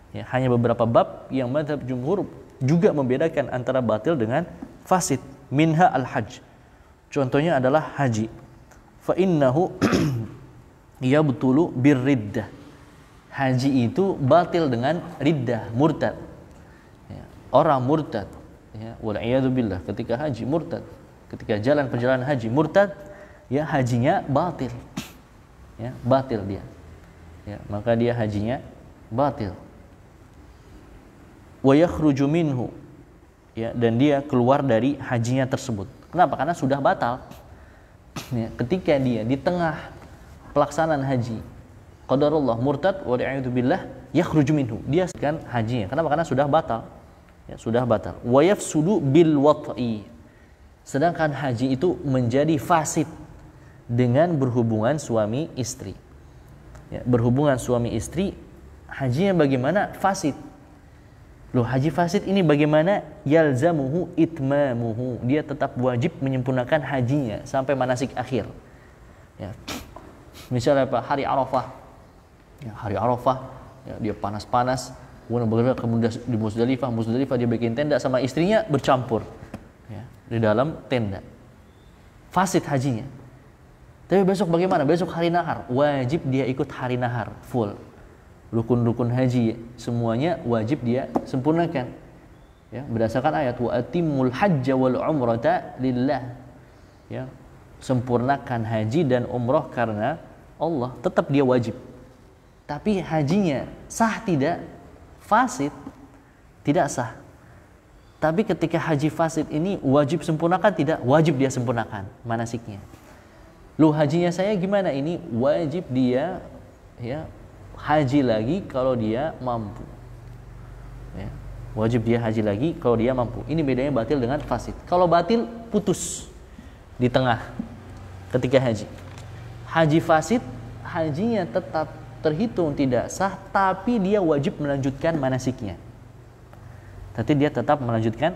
Ya, hanya beberapa bab yang mazhab jumhur juga membedakan antara batil dengan fasid. Minha al-hajj. Contohnya adalah haji. Fa innahu yabtulu birriddah. Haji itu batil dengan riddah, murtad. Ya, orang murtad, ya, wal-iyadu billah, ketika haji murtad, ketika jalan perjalanan haji murtad, ya hajinya batil. Ya, batil dia. Ya, maka dia hajinya batil. Wa yakhruju minhu. Ya, dan dia keluar dari hajinya tersebut. Kenapa? Karena sudah batal. Ya, ketika dia di tengah pelaksanaan haji, qadarullah murtad wa a'udzu billah yakhruju minhu, dia kan hajinya. Kenapa? Karena sudah batal. Ya, sudah batal. Wa yafsudu bil wat'i. Sedangkan haji itu menjadi fasid dengan berhubungan suami istri. Ya, berhubungan suami istri, hajinya bagaimana? Fasid. Loh, haji fasid ini bagaimana? Yalzamuhu itmamuhu. Dia tetap wajib menyempurnakan hajinya sampai manasik akhir. Ya. Misalnya apa? Hari Arafah. Ya, hari Arafah, ya, dia panas-panas, kemudian di Musdalifah dia bikin tenda sama istrinya bercampur. Ya, di dalam tenda. Fasid hajinya. Tapi besok bagaimana? Besok hari nahar, wajib dia ikut hari nahar full. Rukun-rukun haji semuanya wajib dia sempurnakan. Ya, berdasarkan ayat wa atimul hajja wal umrata lillah. Ya, sempurnakan haji dan umrah karena Allah, tetap dia wajib. Tapi hajinya sah tidak? Fasid. Tidak sah. Tapi ketika haji fasid ini wajib sempurnakan tidak? Wajib dia sempurnakan manasiknya. Loh, hajinya saya gimana? Ini wajib dia ya haji lagi kalau dia mampu. Ya, wajib dia haji lagi kalau dia mampu. Ini bedanya batil dengan fasid. Kalau batil putus di tengah ketika haji. Haji fasid, hajinya tetap terhitung tidak sah, tapi dia wajib melanjutkan manasiknya. Tapi dia tetap melanjutkan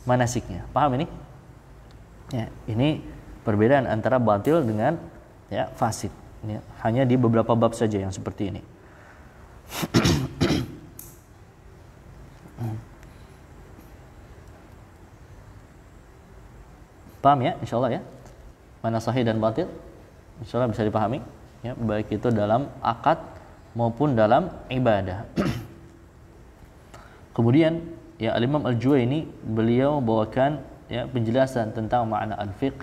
manasiknya. Paham ini? Ya, ini perbedaan antara batil dengan ya fasid. Ya, hanya di beberapa bab saja yang seperti ini. Paham ya? Insyaallah ya. Mana sahih dan batil? Insyaallah bisa dipahami. Ya, baik itu dalam akad maupun dalam ibadah. Kemudian ya Al-Imam Al-Juwayni beliau bawakan ya penjelasan tentang makna al-fiqh,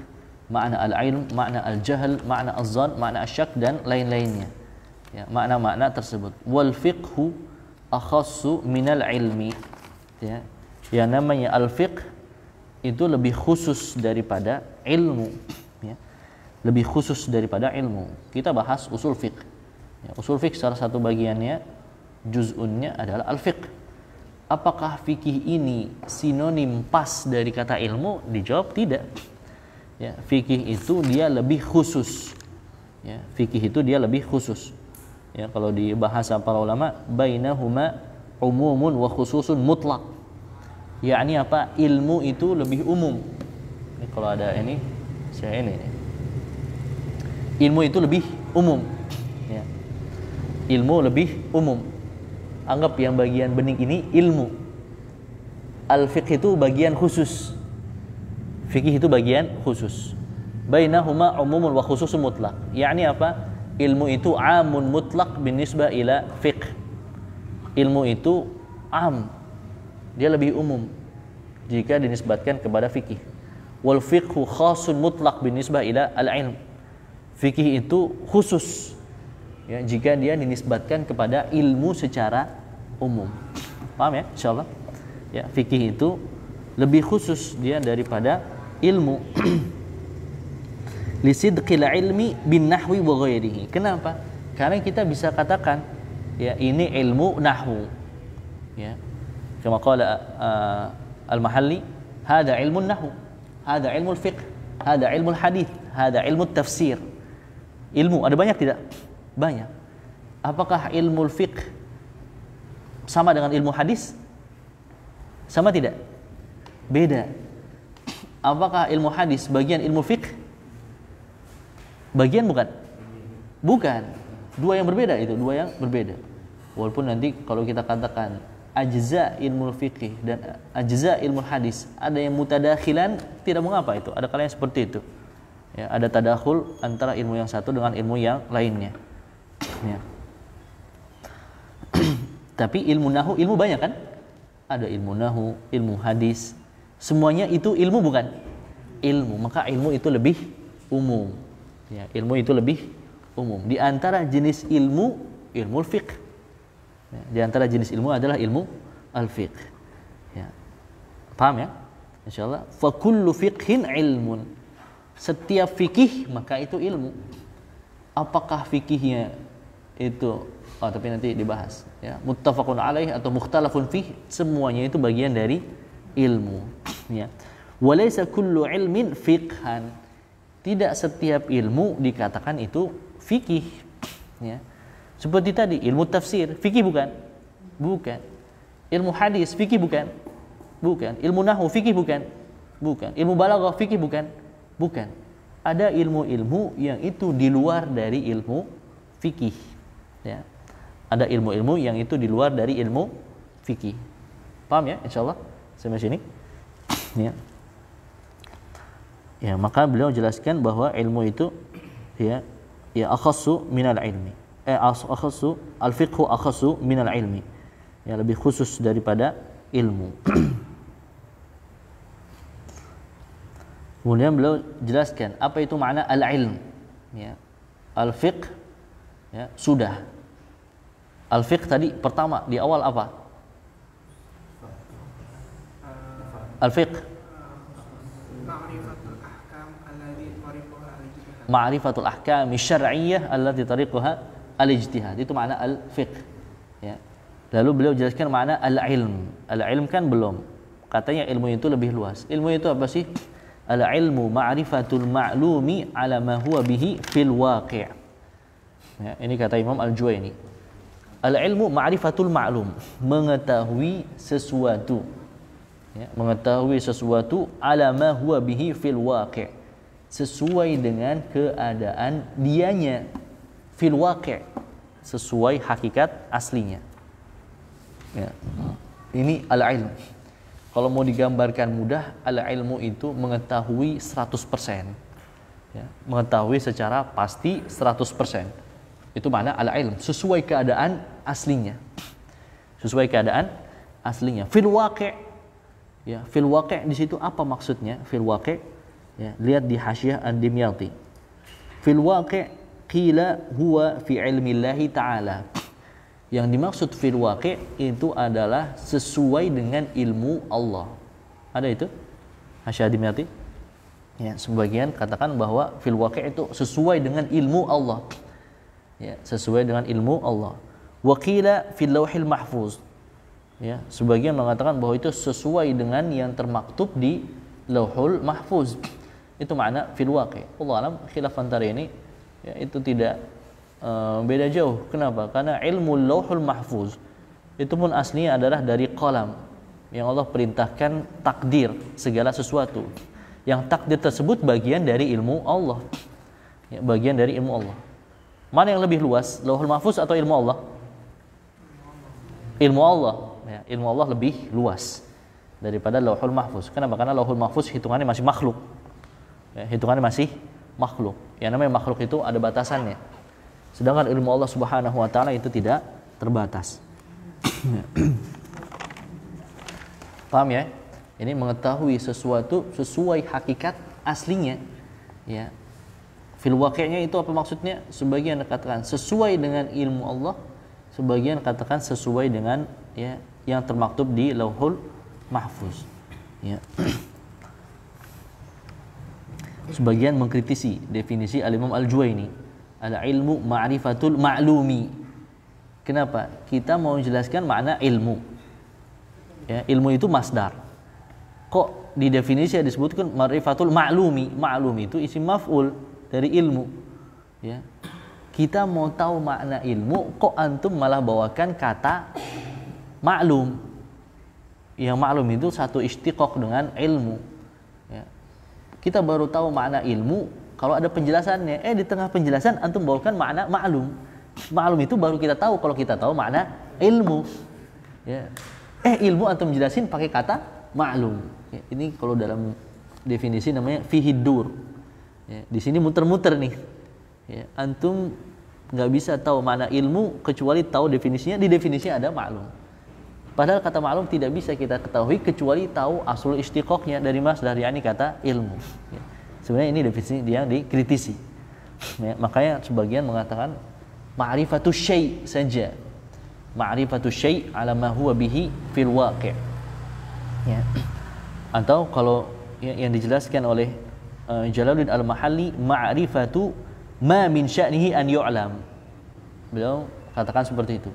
makna al-ilm, makna al-jahl, makna az-zann, makna asyak dan lain-lainnya. Ya, makna-makna tersebut. Wal fiqhu akhassu minal ilmi. Ya, yang namanya al-fiqh itu lebih khusus daripada ilmu. Ya, lebih khusus daripada ilmu. Kita bahas usul fiqh. Ya, usul fiqh salah satu bagiannya, juz'unnya adalah al-fiqh. Apakah fikih ini sinonim pas dari kata ilmu? Dijawab tidak. Ya, fikih itu dia lebih khusus. Ya, fikih itu dia lebih khusus. Ya, kalau di bahasa para ulama, bainahuma umumun wa khususun mutlak. Yakni apa? Ilmu itu lebih umum. Ini kalau ada ini, saya ini. Ilmu itu lebih umum. Ya. Ilmu lebih umum. Anggap yang bagian bening ini ilmu. Al-fiqh itu bagian khusus. Fikih itu bagian khusus. Bainahuma umumun wa khususun mutlak. Yakni apa? Ilmu itu amun mutlak binisbah ila fiqh. Ilmu itu am. Dia lebih umum jika dinisbatkan kepada fikih. Wal fiqhu khasun mutlak binisbah ila al-ilm. Fikih itu khusus ya, jika dia dinisbatkan kepada ilmu secara umum. Paham ya? Insyaallah. Ya, fikih itu lebih khusus dia daripada ilmu. Lisidqil ilmi bin nahwi wa ghairihi. Kenapa? Karena kita bisa katakan ya ini ilmu nahwu. Ya. Kama qala al-Mahalli, hada ilmu nahwu, hada ilmu fiqh, hada ilmu hadith, hada ilmu tafsir. Ilmu ada banyak tidak? Banyak. Apakah ilmu fiqh sama dengan ilmu hadis? Sama tidak? Beda. Apakah ilmu hadis bagian ilmu fiqh? Bagian bukan? Bukan. Dua yang berbeda itu, dua yang berbeda. Walaupun nanti kalau kita katakan ajza ilmu fiqh dan ajza ilmu hadis, ada yang mutadakhilan, tidak mengapa itu. Ada kalanya seperti itu. Ya, ada tadakhul antara ilmu yang satu dengan ilmu yang lainnya. Ya. Tapi ilmu nahwu, ilmu banyak kan? Ada ilmu nahwu, ilmu hadis. Semuanya itu ilmu bukan? Ilmu. Maka ilmu itu lebih umum. Ya, ilmu itu lebih umum. Di antara jenis ilmu, ilmu fiqh. Ya, di antara jenis ilmu adalah ilmu al-fiqh. Ya. Paham ya? Insyaallah. Fa kullu fiqhin ilmun. Setiap fikih maka itu ilmu. Apakah fikihnya itu tapi nanti dibahas ya, muttafaqun alaih atau mukhtalafun fih, semuanya itu bagian dari ilmu ya. Walaysa kullu ilmin fiqhan. Tidak setiap ilmu dikatakan itu fikih ya. Seperti tadi ilmu tafsir, fikih bukan? Bukan. Ilmu hadis, fikih bukan? Bukan. Ilmu nahwu, fikih bukan? Bukan. Ilmu balaghah, fikih bukan? Bukan. Ada ilmu-ilmu yang itu di luar dari ilmu fikih. Ya. Ada ilmu-ilmu yang itu di luar dari ilmu fikih. Paham ya? Insyaallah. Sampai sini. Ya. Ya, maka beliau jelaskan bahwa ilmu itu ya akhassu minal ilmi. Akhassu al-fiqhu akhassu minal ilmi. Ya, lebih khusus daripada ilmu. Kemudian beliau jelaskan apa itu makna al-ilm. Ya. Al-fiqh ya, sudah. Al-fiqh tadi pertama di awal apa? Al-fiqh ma'rifatul ahkam syar'iyyah allati tariquha al-ijtihad. Itu makna al-fiqh. Ya. Lalu beliau jelaskan makna al-ilm. Al-ilm kan belum. Katanya ilmu itu lebih luas. Ilmu itu apa sih? Al-ilmu ma'rifatul ma'lumi ala ma huwa bihi fil waqi'. Ya, ini kata Imam Al-Juwaini. Al-ilmu ma'rifatul ma'lum, mengetahui sesuatu. Ya, mengetahui sesuatu ala ma huwa bihi fil waqi', sesuai dengan keadaan dianya, fil waqi', sesuai hakikat aslinya. Ya. Ini al-ilm. Kalau mau digambarkan mudah, al-ilmu itu mengetahui 100%. Ya, mengetahui secara pasti 100%. Itu makna al-ilm, sesuai keadaan aslinya. Sesuai keadaan aslinya. Fil waqi'. Ya, fil waqi' di situ apa maksudnya? Fil waqi', ya, lihat di Hasyiah Ad-Dimyati. Fil waqi' qila huwa fi ilmi Allah Ta'ala. Yang dimaksud fil waqi' itu adalah sesuai dengan ilmu Allah. Ada itu? Hasyiah Ad-Dimyati. Ya, sebagian katakan bahwa fil waqi' itu sesuai dengan ilmu Allah. Ya, sesuai dengan ilmu Allah. Wa qila fil lauhil mahfuz. Ya, sebagian mengatakan bahwa itu sesuai dengan yang termaktub di Lauhul Mahfuz. Itu makna fil waqi'. Allah alam khilaf antara ini ya, itu tidak beda jauh. Kenapa? Karena ilmu lauhul mahfuz itu pun aslinya adalah dari qalam yang Allah perintahkan takdir segala sesuatu. Yang takdir tersebut bagian dari ilmu Allah. Ya, bagian dari ilmu Allah. Mana yang lebih luas, lauhul mahfuz atau ilmu Allah? Ilmu Allah. Ya, ilmu Allah lebih luas daripada lauhul mahfuz. Kenapa? Karena lauhul mahfuz hitungannya masih makhluk. Ya, hitungannya masih makhluk. Yang namanya makhluk itu ada batasannya. Sedangkan ilmu Allah Subhanahu wa taala itu tidak terbatas. Paham ya? Ini mengetahui sesuatu sesuai hakikat aslinya. Ya. Fil waqi'nya itu apa maksudnya? Sebagian katakan sesuai dengan ilmu Allah, sebagian katakan sesuai dengan ya yang termaktub di Lauhul Mahfuz. Ya. Sebagian mengkritisi definisi Al-Imam Al-Juwaini, al-ilmu ma'rifatul ma'lumi. Kenapa? Kita mau menjelaskan makna ilmu. Ya, ilmu itu masdar. Kok di definisi disebutkan ma'rifatul ma'lumi? Ma'lumi itu isim maf'ul dari ilmu. Ya. Kita mau tahu makna ilmu, kok antum malah bawakan kata maklum? Yang maklum itu satu istiqaq dengan ilmu. Ya. Kita baru tahu makna ilmu kalau ada penjelasannya. Di tengah penjelasan antum bawakan makna maklum. Maklum itu baru kita tahu kalau kita tahu makna ilmu. Ya. Ilmu antum jelasin pakai kata maklum. Ya, ini kalau dalam definisi namanya fihidur. Ya, di sini muter-muter nih. Ya, antum nggak bisa tahu makna ilmu kecuali tahu definisinya. Di definisinya ada maklum. Padahal kata maklum tidak bisa kita ketahui kecuali tahu asul istiqaqnya dari masdar, yakni kata ilmu. Ya. Sebenarnya ini definisi yang dikritisi. Ya, makanya sebagian mengatakan ma'rifatu syai' saja. Ma'rifatu syai' ala ma huwa bihi fil waqi'. Ya. Atau kalau yang dijelaskan oleh Jalaluddin Al-Mahalli, ma'rifatu ma min sya'nihi an yu'lam. Beliau katakan seperti itu.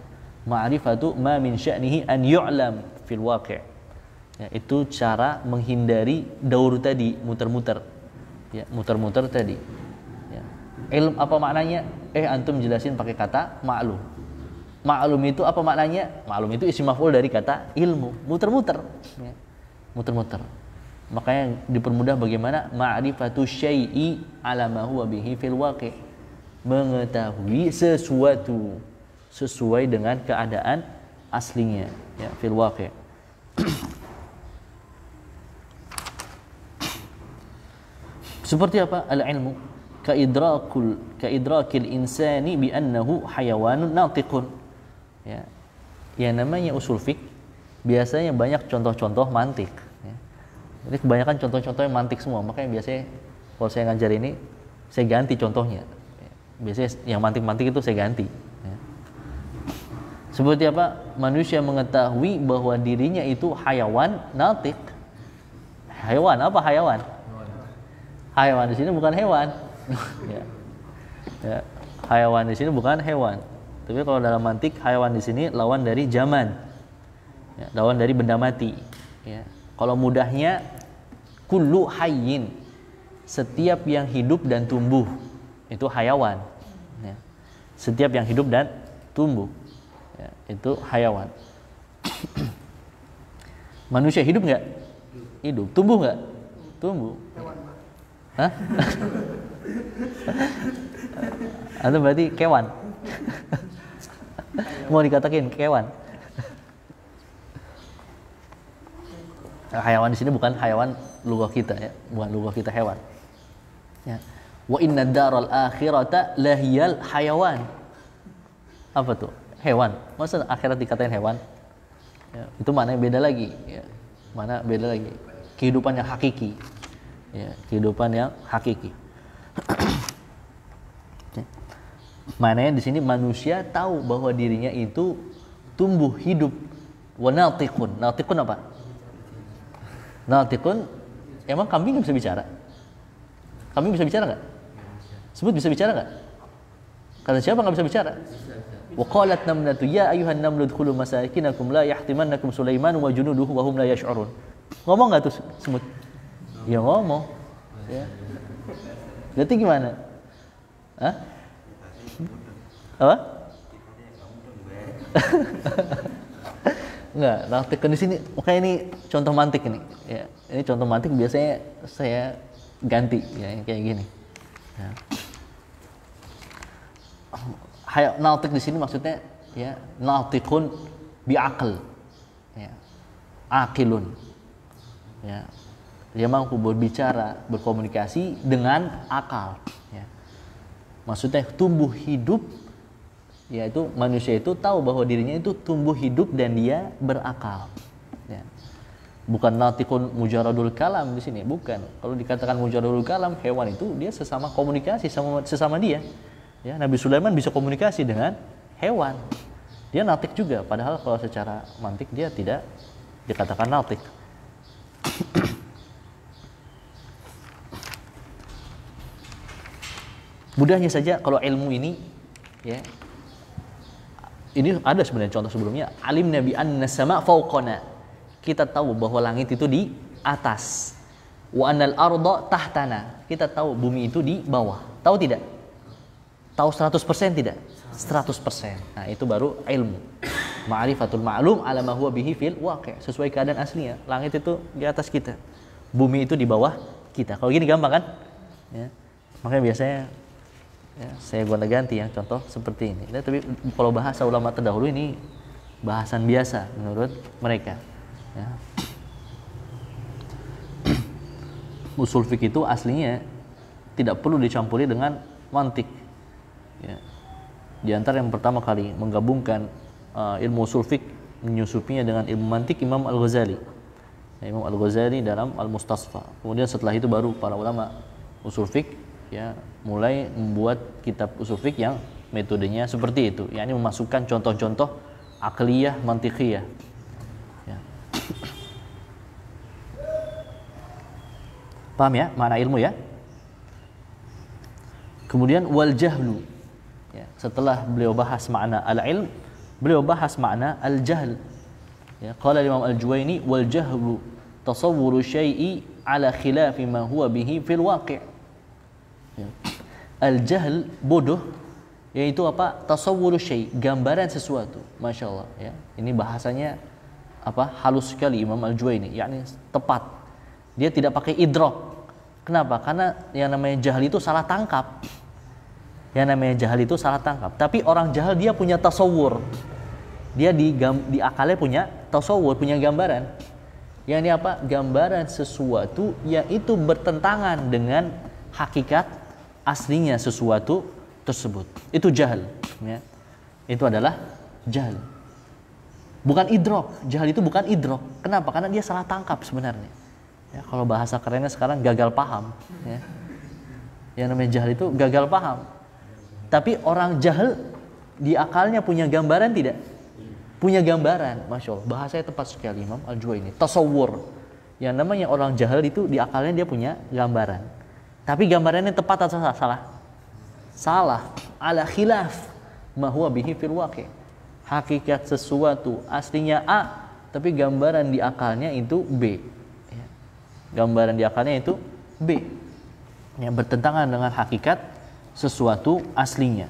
Ma'rifatu ma min sya'nihi an yu'lam fil waqi'. Ya, itu cara menghindari daur tadi, muter-muter. Ya, muter-muter tadi. Ya. Ilm apa maknanya? Antum jelasin pakai kata maklum. Maklum itu apa maknanya? Maklum itu isim maf'ul dari kata ilmu. Muter-muter. Ya. Muter-muter. Makanya dipermudah bagaimana ma'rifatu syai'i ala ma huwa bihi fil waqi'. Mengetahui sesuatu sesuai dengan keadaan aslinya, ya, fil waqi'. Seperti apa? Al-ilmu kaidrakil insani bi annahu hayawanun natiqun. Ya. Yang namanya usul fiqh biasanya banyak contoh-contoh mantik. Ya. Jadi kebanyakan contoh-contohnya mantik semua. Makanya biasanya kalau saya ngajar ini saya ganti contohnya. Ya. Biasanya yang mantik-mantik itu saya ganti. Ya. Seperti apa? Manusia mengetahui bahwa dirinya itu hayawan natik. Hayawan apa hayawan? Hayawan di sini bukan hewan. Ya. Ya. Hayawan di sini bukan hewan. Tapi kalau dalam mantik hayawan di sini lawan dari zaman. Ya, lawan dari benda mati. Ya. Kalau mudahnya kullu hayyin, setiap yang hidup dan tumbuh itu hayawan. Ya. Setiap yang hidup dan tumbuh, ya, itu hayawan. Manusia hidup nggak? Hidup. Tumbuh nggak? Tumbuh. Hah? Atau berarti kewan? Mau dikatakan kewan? Hayawan di sini bukan hayawan lugah kita, ya, bukan lugah kita hewan. Ya. Wa inna daral akhirata lahiyal hayawan. Apa tuh? Hewan. Masa akhirat dikatain hewan? Ya, itu maknanya beda lagi. Ya. Mana beda lagi? Kehidupan yang hakiki. Ya, kehidupan yang hakiki. Maknanya di sini manusia tahu bahwa dirinya itu tumbuh hidup. Wa natiqun. Natiqun apa? Natiqun, emang kambing bisa bicara? Kambing bisa bicara nggak? Semut bisa bicara nggak? Kata siapa nggak bisa bicara? Wa qalat namlatu ya ayuhan namlu dkhulu masakinakum la yahtimannakum Sulaiman wa junuduhu wa hum la yash'urun. Ngomong nggak tuh semut? Ya ngomong. Ya. Berarti gimana? Hah? Apa? Enggak, praktekkan di sini. Makanya ini contoh mantik ini. Ya, ini contoh mantik biasanya saya ganti ya kayak gini. Ya. Naltik di sini maksudnya ya naltikun bi'aql. Ya. Aqilun. Ya. Dia mampu berbicara, berkomunikasi dengan akal. Ya. Maksudnya tumbuh hidup, yaitu manusia itu tahu bahwa dirinya itu tumbuh hidup dan dia berakal. Ya. Bukan natikun mujaradul kalam di sini, bukan. Kalau dikatakan mujaradul kalam, hewan itu dia sesama komunikasi sesama dia. Ya, Nabi Sulaiman bisa komunikasi dengan hewan. Dia natik juga, padahal kalau secara mantik dia tidak dikatakan natik. Mudahnya saja kalau ilmu ini ya. Ini ada sebenarnya contoh sebelumnya, alim nabi anna sama fauqana. Kita tahu bahwa langit itu di atas. Wa anal arda tahtana. Kita tahu bumi itu di bawah. Tahu tidak? Tahu 100% tidak? 100%. Nah, itu baru ilmu. Ma'rifatul ma'lum ala ma huwa bihi fil waqi'. Sesuai keadaan aslinya. Langit itu di atas kita. Bumi itu di bawah kita. Kalau gini gampang kan? Ya. Makanya biasanya ya, saya gonta-ganti yang contoh seperti ini. Nah, tapi kalau bahasa ulama terdahulu ini bahasan biasa menurut mereka. Ya. Usul fikih itu aslinya tidak perlu dicampuri dengan mantik. Ya. Di antara yang pertama kali menggabungkan ilmu usul fikih, menyusupinya dengan ilmu mantik, Imam Al-Ghazali. Ya, Imam Al-Ghazali dalam Al-Mustasfa. Kemudian setelah itu baru para ulama usul fikih ya mulai membuat kitab usul fikih yang metodenya seperti itu, yakni memasukkan contoh-contoh akliyah, mantiqiyah. Ya. Paham ya makna ilmu ya? Kemudian wal jahlu. Ya, setelah beliau bahas makna al-ilm, beliau bahas makna al-jahl. Ya, qala Imam Al-Juwaini wal jahlu tasawwuru syai'i ala khilafi ma huwa bihi fil waqi'. Ya. Al-jahl bodoh yaitu apa? Tasawwuru syai', gambaran sesuatu. Masya Allah ya. Ini bahasanya apa? Halus sekali Imam Al-Juwaini, yakni tepat. Dia tidak pakai idrak. Kenapa? Karena yang namanya jahil itu salah tangkap. Yang namanya jahil itu salah tangkap. Tapi orang jahil dia punya tasawwur. Dia di akalnya punya tasawwur, punya gambaran. Yang ini apa? Gambaran sesuatu yang itu bertentangan dengan hakikat aslinya sesuatu tersebut. Itu jahil. Ya. Itu adalah jahil. Bukan idrak. Jahil itu bukan idrak. Kenapa? Karena dia salah tangkap sebenarnya. Ya, kalau bahasa kerennya sekarang gagal paham. Ya. Yang namanya jahil itu gagal paham. Tapi orang jahil di akalnya punya gambaran tidak? Punya gambaran. Masya Allah. Bahasanya tepat sekali Imam Al-Juwaini. Tasawwur. Yang namanya orang jahil itu di akalnya dia punya gambaran. Tapi gambarannya tepat atau salah? Salah. Ala khilaf ma huwa bihi fil waqi'. Hakikat sesuatu aslinya A, tapi gambaran di akalnya itu B. Ya. Gambaran di akalnya itu B. Yang bertentangan dengan hakikat sesuatu aslinya.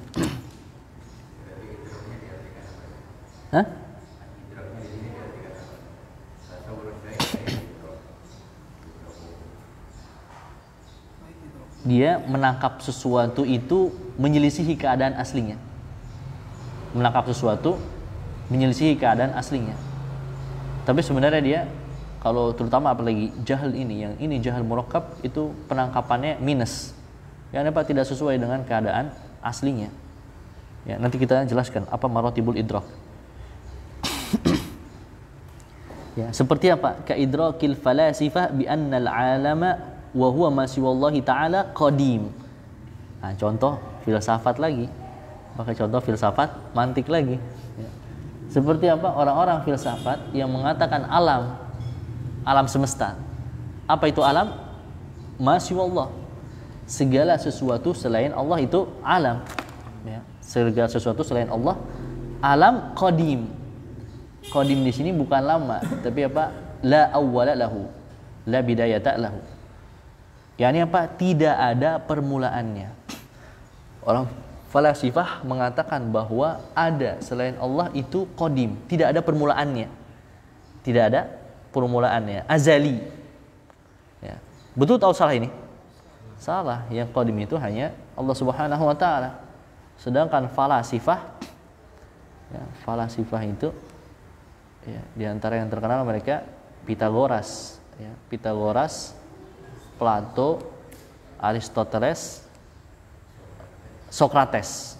Hah? Dia menangkap sesuatu itu menyelisihi keadaan aslinya. Menangkap sesuatu menyelisihi keadaan aslinya. Tapi sebenarnya dia kalau terutama apalagi jahil ini, yang ini jahil murakkab itu penangkapannya minus. Yang apa tidak sesuai dengan keadaan aslinya. Ya, nanti kita jelaskan apa maratibul idrak. Ya, seperti apa? Ka idrakil falasifah bi annal alama wa huwa ma siwallahi ta'ala qadim. Nah, contoh filsafat lagi. Pakai contoh filsafat mantik lagi. Ya. Seperti apa? Orang-orang filsafat yang mengatakan alam semesta. Apa itu alam? Ma siwallah. Segala sesuatu selain Allah itu alam. Ya. Segala sesuatu selain Allah alam qadim. Qadim di sini bukan lama, tapi apa? La awwala lahu, la bidayata lahu. yakni apa? Tidak ada permulaannya. Orang falasifah mengatakan bahwa ada selain Allah itu qadim, tidak ada permulaannya. Tidak ada permulaannya, azali. Ya. Betul atau salah ini? Salah. Yang qadim itu hanya Allah Subhanahu wa taala. Sedangkan falasifah, ya, falasifah itu, ya, di antara yang terkenal mereka Pitagoras, ya, Pitagoras, Plato, Aristoteles, Sokrates.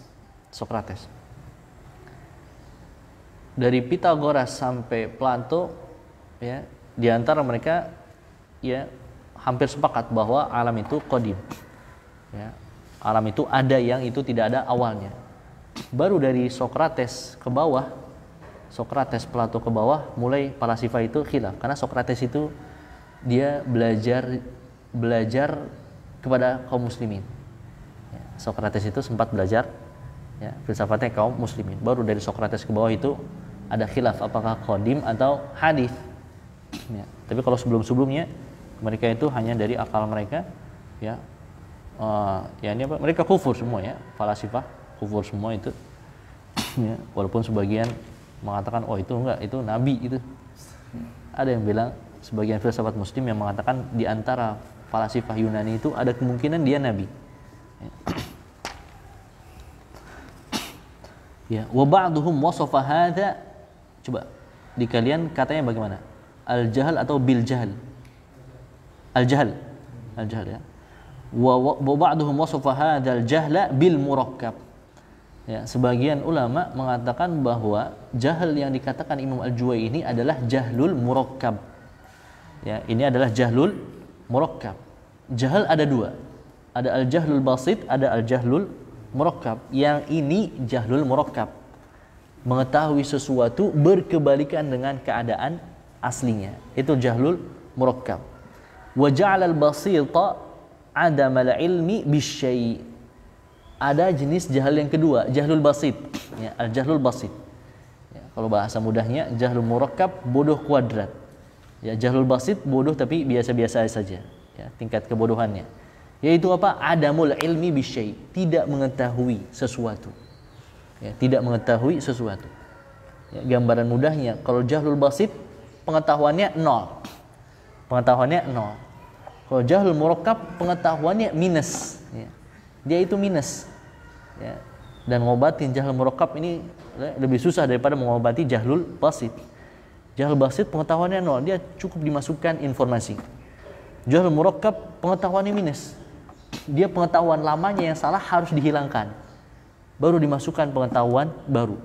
Dari Pitagoras sampai Plato, ya, di antara mereka, ya, hampir sepakat bahwa alam itu qadim. Ya, alam itu ada yang itu tidak ada awalnya. Baru dari Sokrates ke bawah, Sokrates, Plato ke bawah, mulai falasifah itu khilaf. Karena Sokrates itu dia belajar kepada kaum muslimin. Ya, Sokrates itu sempat belajar, ya, filsafatnya kaum muslimin. Baru dari Sokrates ke bawah itu ada khilaf apakah qadim atau hadis. Ya, tapi kalau sebelum-sebelumnya mereka itu hanya dari akal mereka, ya. Ya ini apa? Mereka kufur semua, ya, falasifah kufur semua itu. Ya, walaupun sebagian mengatakan oh itu enggak, itu nabi itu. Ada yang bilang, sebagian filsafat muslim yang mengatakan di antara falasifah Yunani itu ada kemungkinan dia nabi. Ya, wa ba'duhum wasafa hadza. Coba di kalian katanya bagaimana? Al-jahl atau bil jahl? Al-jahl. Al-jahl, ya. Wa ba'duhum wasafa hadzal jahla bil murakkab. Ya, sebagian ulama mengatakan bahwa jahil yang dikatakan Imam Al-Juwayni adalah jahlul murakkab. Ya, ini adalah jahlul murakkab. Jahil ada dua. Ada al-jahlul basit, ada al-jahlul murakkab. Yang ini jahlul murakkab. Mengetahui sesuatu berkebalikan dengan keadaan aslinya. Itu jahlul murakkab. Wa ja'alal basita adamal ilmi bisyai. Ada jenis jahal yang kedua, jahlul basit, ya, al-jahlul basit. Ya, kalau bahasa mudahnya jahlul murakkab, bodoh kuadrat. Ya, jahlul basit bodoh tapi biasa-biasa saja, ya, tingkat kebodohannya. Yaitu apa? Adamul ilmi bisyai, tidak mengetahui sesuatu. Ya, tidak mengetahui sesuatu. Ya, gambaran mudahnya, kalau jahlul basit pengetahuannya nol. Pengetahuannya nol. Kalau jahlul murakkab pengetahuannya minus, ya. Dia itu minus, ya. Dan ngobatin jahlul murakkab ini lebih susah daripada mengobati jahlul basit. Jahlul basit pengetahuannya nol, dia cukup dimasukkan informasi. Jahlul murakkab pengetahuannya minus, dia pengetahuan lamanya yang salah harus dihilangkan, baru dimasukkan pengetahuan baru,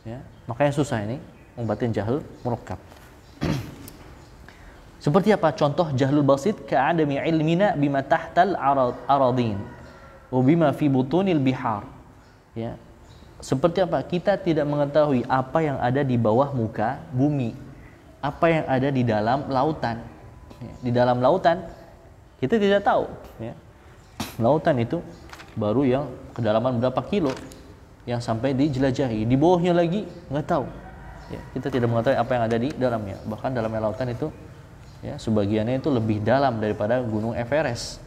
ya. Makanya susah ini ngobatin jahlul murakkab. Seperti apa contoh jahlul basit? Ka'adami ilmina bima tahtal aradin wa bima fi butunil bihar. Ya. Seperti apa? Kita tidak mengetahui apa yang ada di bawah muka bumi, apa yang ada di dalam lautan. Ya. Di dalam lautan kita tidak tahu, ya. Lautan itu baru yang kedalaman berapa kilo yang sampai dijelajahi. Di bawahnya lagi nggak tahu. Ya. Kita tidak mengetahui apa yang ada di dalamnya. Bahkan dalamnya lautan itu, ya, sebagiannya itu lebih dalam daripada Gunung Everest,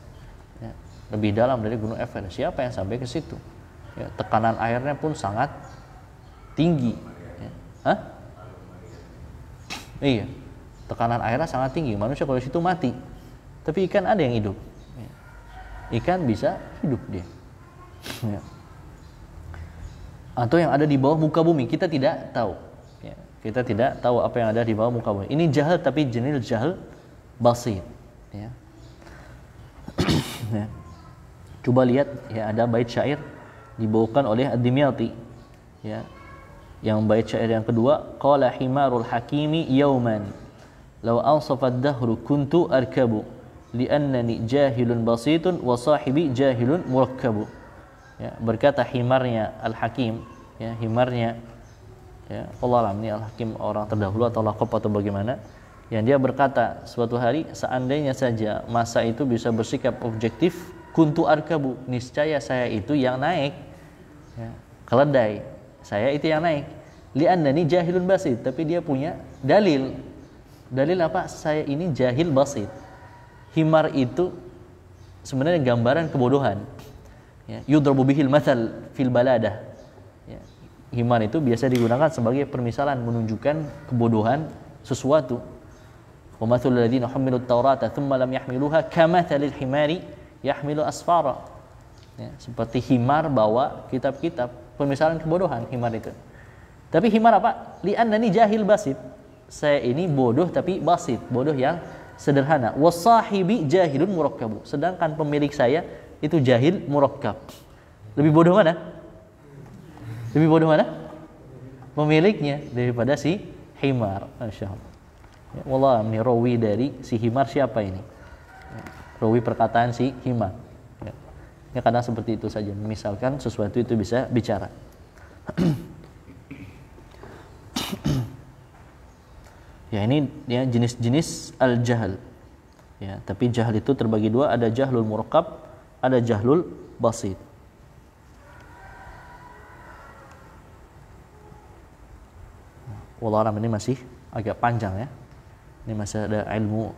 ya, lebih dalam dari Gunung Everest. Siapa yang sampai ke situ? Ya, tekanan airnya pun sangat tinggi. Ya. Hah? Iya, tekanan airnya sangat tinggi. Manusia kalau di situ mati, tapi ikan ada yang hidup. Ya. Ikan bisa hidup dia. Ya. Atau yang ada di bawah muka bumi kita tidak tahu. Kita tidak tahu apa yang ada di bawah muka bumi. Ini jahil tapi jenis jahil basit. Ya. Ya. Coba lihat, ya, ada bait syair dibawakan oleh Ad-Dimyati. Ya. Yang bait syair yang kedua, qala himarul hakimi yauman law ansafad dahru kuntu arkabu liannani jahilun basitun wa sahibi jahilun murakkabu. Ya, berkata himarnya Al-Hakim, ya, himarnya, ya, Allah alam, ini Al-Hakim orang terdahulu atau laqab atau bagaimana, yang dia berkata suatu hari, seandainya saja masa itu bisa bersikap objektif, kuntu arkabu, niscaya saya itu yang naik, ya, keledai, saya itu yang naik. Li'annani jahilun basit, tapi dia punya dalil apa? Saya ini jahil basit. Himar itu sebenarnya gambaran kebodohan. Ya, yudrabu bihil mathal fil baladah. Ya, himar itu biasa digunakan sebagai permisalan menunjukkan kebodohan sesuatu. Wa mathul ladzina humilut taurata thumma lam yahmiluha kamathalil himari yahmilu asfara. Ya, seperti himar bawa kitab-kitab, permisalan kebodohan himar itu. Tapi himar apa? Li'annani jahil basit. Saya ini bodoh tapi basit, bodoh yang sederhana. Wasahibi jahilun murakkabu. Sedangkan pemilik saya itu jahil murakkab. Lebih bodoh mana? Lebih bodoh mana? Pemiliknya daripada si himar. Masyaallah. Ya, wallah, ini rawi dari si himar siapa ini? Ya, rawi perkataan si himar. Ya. Ya, kadang seperti itu saja. Misalkan sesuatu itu bisa bicara. Ya, ini ya jenis-jenis al-jahl. Ya, tapi jahl itu terbagi dua, ada jahlul murakkab, ada jahlul basit. Wallah alam, ini masih agak panjang ya. Ini masih ada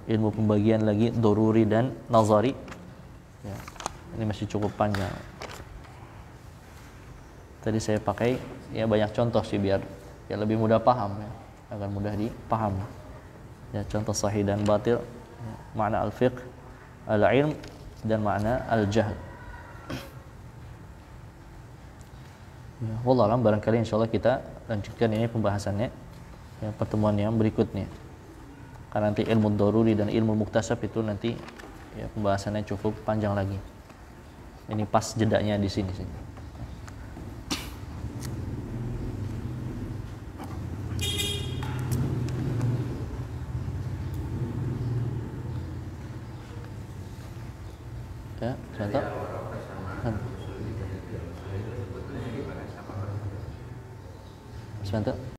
ilmu pembagian lagi doruri dan nazari. Ya, ini masih cukup panjang. Tadi saya pakai ya banyak contoh sih biar lebih mudah paham ya. Agar mudah dipahami. Ya, contoh sahih dan batil, ya, makna al-fiqh, al-ilm dan makna al-jahl. Ya, wallah alam, barangkali insyaallah kita lanjutkan ini pembahasannya ya, pertemuan yang berikutnya. Karena nanti ilmu daruri dan ilmu muktasab itu nanti ya pembahasannya cukup panjang lagi. Ini pas jedanya di sini sih. Ya, contoh. Sebentar.